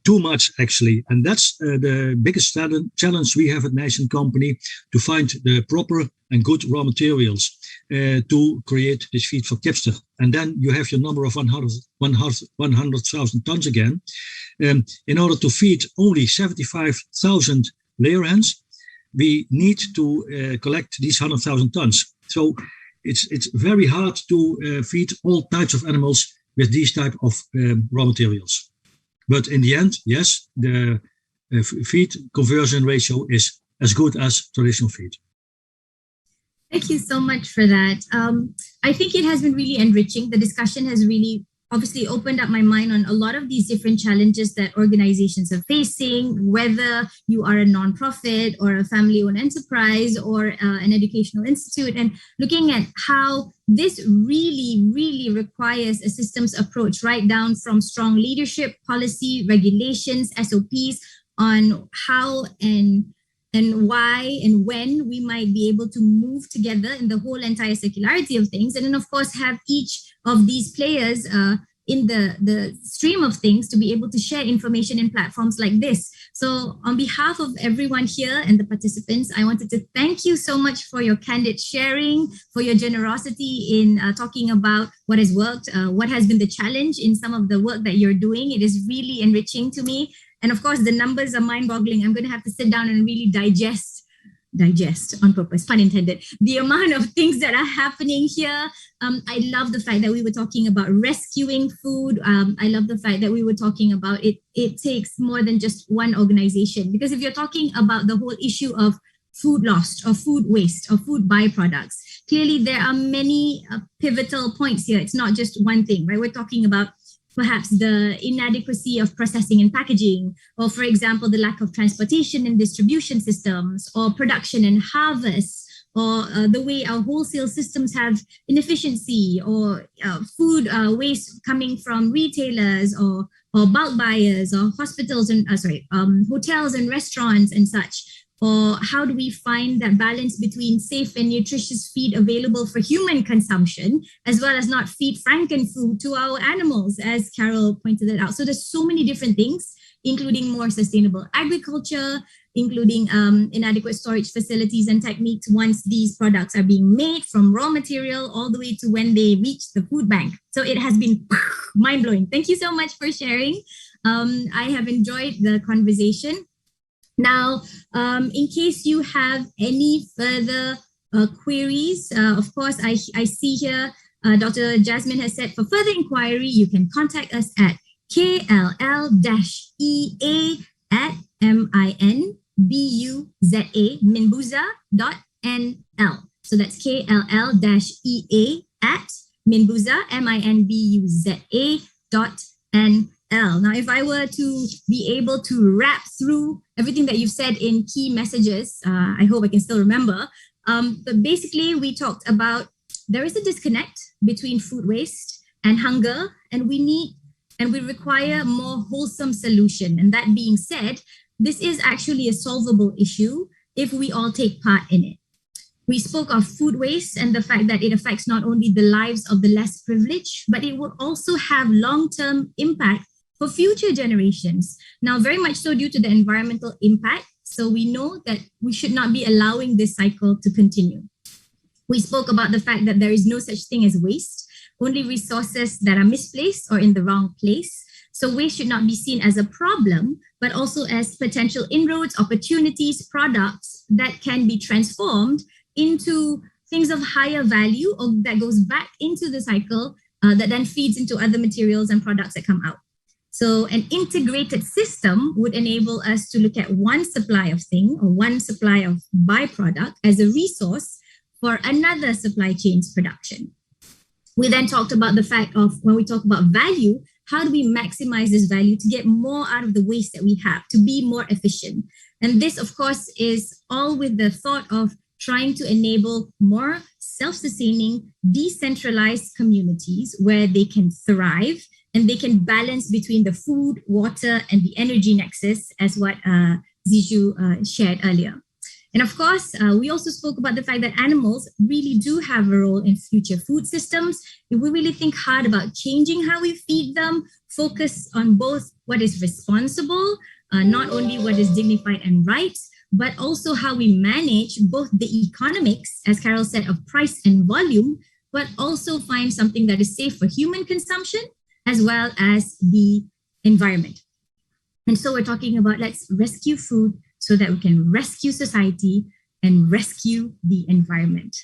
Too much, actually. And that's the biggest challenge we have at Nation Company, to find the proper and good raw materials to create this feed for Kipster. And then you have your number of 100,000 tons again. In order to feed only 75,000 layer hens, we need to collect these 100,000 tons. So it's very hard to feed all types of animals with these type of raw materials. But in the end, yes, the feed conversion ratio is as good as traditional feed. Thank you so much for that. I think it has been really enriching. The discussion has really obviously opened up my mind on a lot of these different challenges that organizations are facing, whether you are a nonprofit or a family-owned enterprise or an educational institute, and looking at how this really, really requires a systems approach, right down from strong leadership, policy, regulations, SOPs on how and why and when we might be able to move together in the whole entire circularity of things. And then, of course, have each of these players in the stream of things to be able to share information in platforms like this. So on behalf of everyone here and the participants, I wanted to thank you so much for your candid sharing, for your generosity in talking about what has worked, what has been the challenge in some of the work that you're doing. It is really enriching to me. And of course, the numbers are mind-boggling. I'm going to have to sit down and really digest on purpose, pun intended, the amount of things that are happening here. I love the fact that we were talking about rescuing food. I love the fact that we were talking about it takes more than just one organization, because if you're talking about the whole issue of food lost or food waste or food byproducts, clearly there are many pivotal points here. It's not just one thing, right? We're talking about perhaps the inadequacy of processing and packaging, or for example, the lack of transportation and distribution systems, or production and harvest, or the way our wholesale systems have inefficiency, or food waste coming from retailers or bulk buyers, or hospitals and hotels and restaurants and such. Or how do we find that balance between safe and nutritious feed available for human consumption, as well as not feed frankenfood to our animals, as Carol pointed it out. So there's so many different things, including more sustainable agriculture, including inadequate storage facilities and techniques once these products are being made, from raw material all the way to when they reach the food bank. So it has been mind-blowing. Thank you so much for sharing. I have enjoyed the conversation. Now, in case you have any further queries, of course, I see here Dr. Jasmine has said, for further inquiry, you can contact us at KLL-EA@minbuza.nl. So that's KLL-EA@minbuza.nl. Now, if I were to be able to wrap through everything that you've said in key messages, I hope I can still remember. But basically, we talked about there is a disconnect between food waste and hunger, and we require more wholesome solution. And that being said, this is actually a solvable issue if we all take part in it. We spoke of food waste and the fact that it affects not only the lives of the less privileged, but it will also have long-term impact for future generations. Now, very much so due to the environmental impact. So we know that we should not be allowing this cycle to continue. We spoke about the fact that there is no such thing as waste, only resources that are misplaced or in the wrong place. So waste should not be seen as a problem, but also as potential inroads, opportunities, products that can be transformed into things of higher value, or that goes back into the cycle that then feeds into other materials and products that come out. So an integrated system would enable us to look at one supply of thing or one supply of byproduct as a resource for another supply chain's production. We then talked about the fact of, when we talk about value, how do we maximize this value to get more out of the waste that we have, to be more efficient? And this, of course, is all with the thought of trying to enable more self-sustaining, decentralized communities where they can thrive and they can balance between the food, water, and the energy nexus, as what Ziju shared earlier. And of course, we also spoke about the fact that animals really do have a role in future food systems. If we really think hard about changing how we feed them, focus on both what is responsible, not only what is dignified and right, but also how we manage both the economics, as Carol said, of price and volume, but also find something that is safe for human consumption, as well as the environment. And so we're talking about, let's rescue food so that we can rescue society and rescue the environment.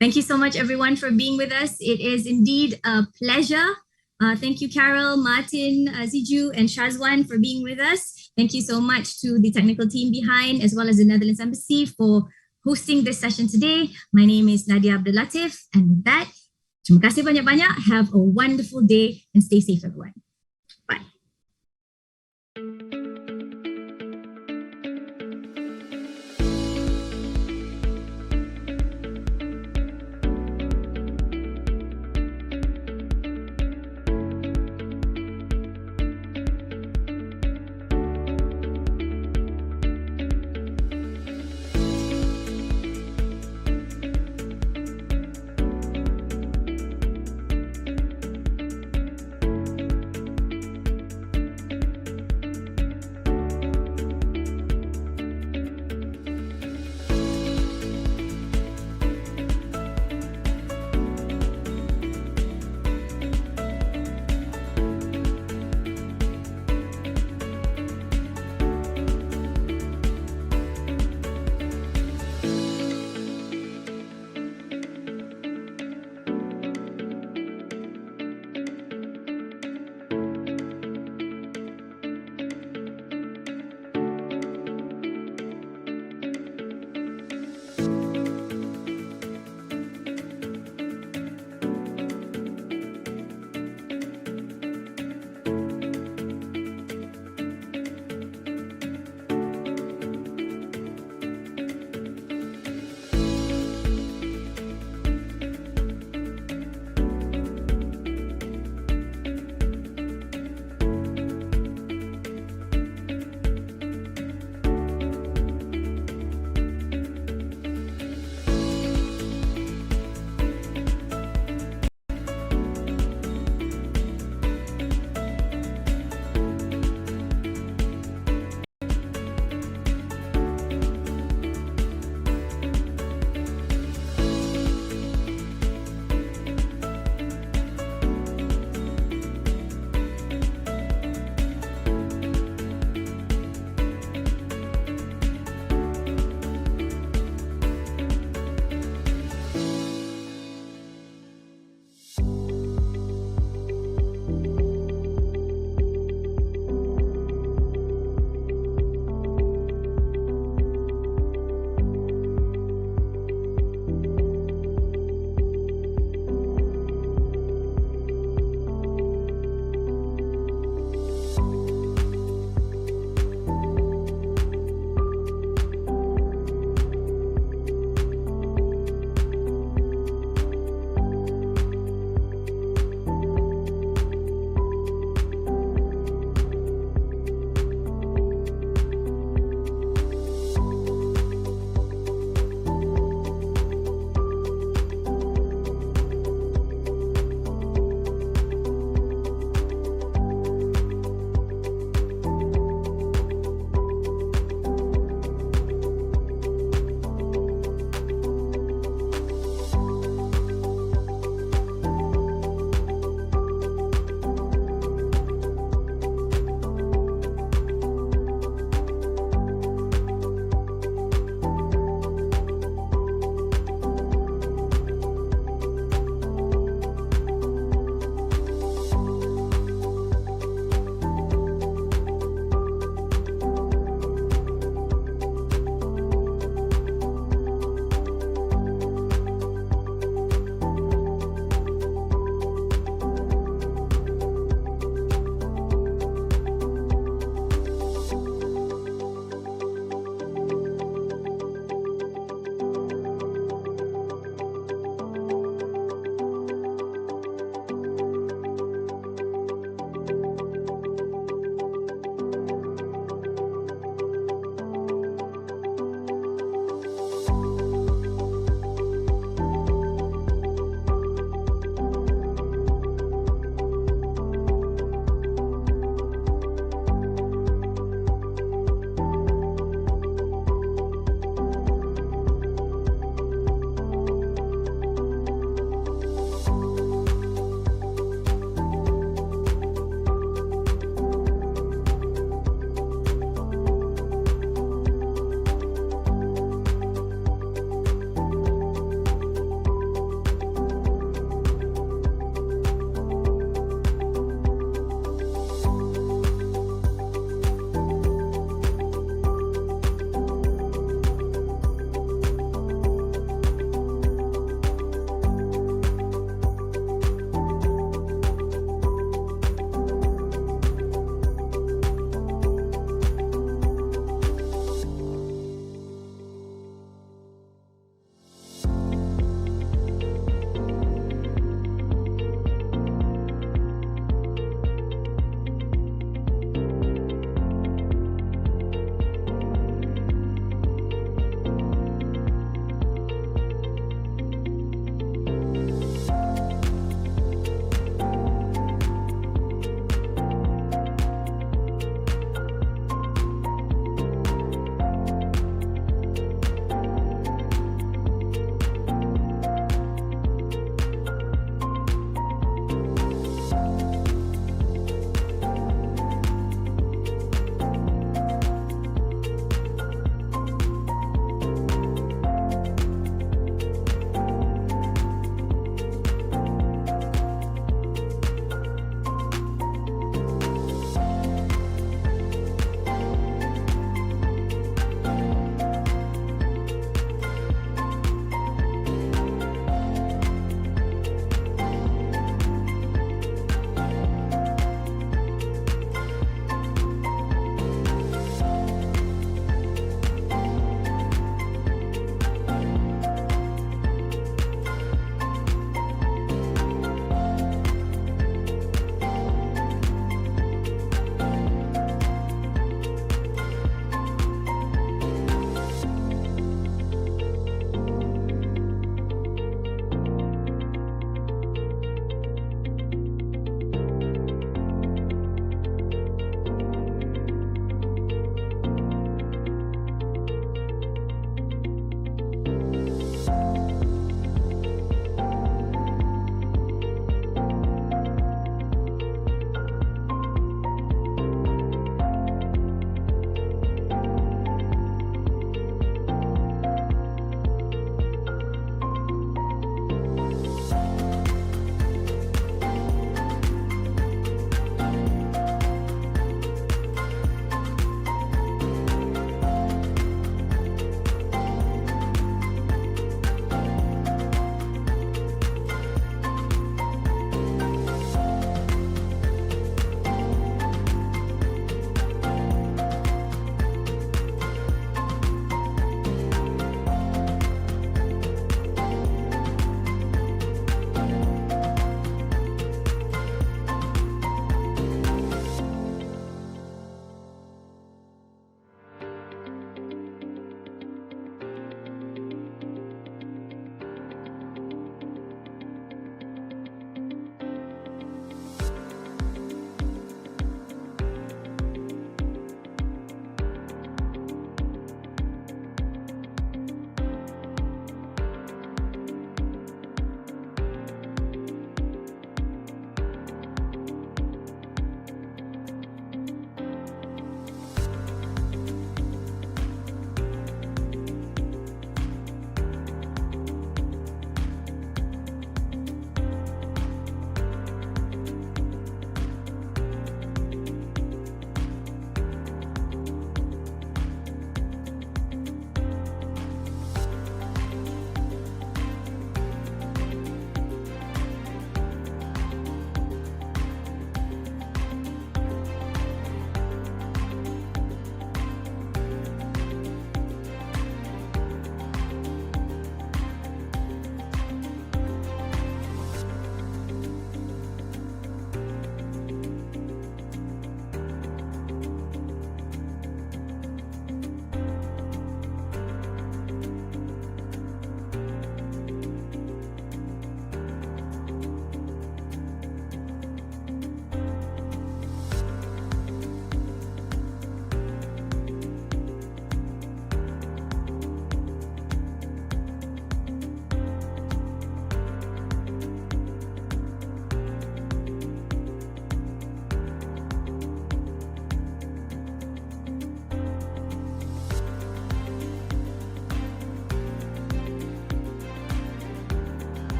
Thank you so much, everyone, for being with us. It is indeed a pleasure. Thank you, Carol, Martin, Ziju, and Shazwan for being with us. Thank you so much to the technical team behind, as well as the Netherlands Embassy, for hosting this session today. My name is Nadia Abdulatif, and with that, terima kasih banyak-banyak. Have a wonderful day and stay safe, everyone. Bye.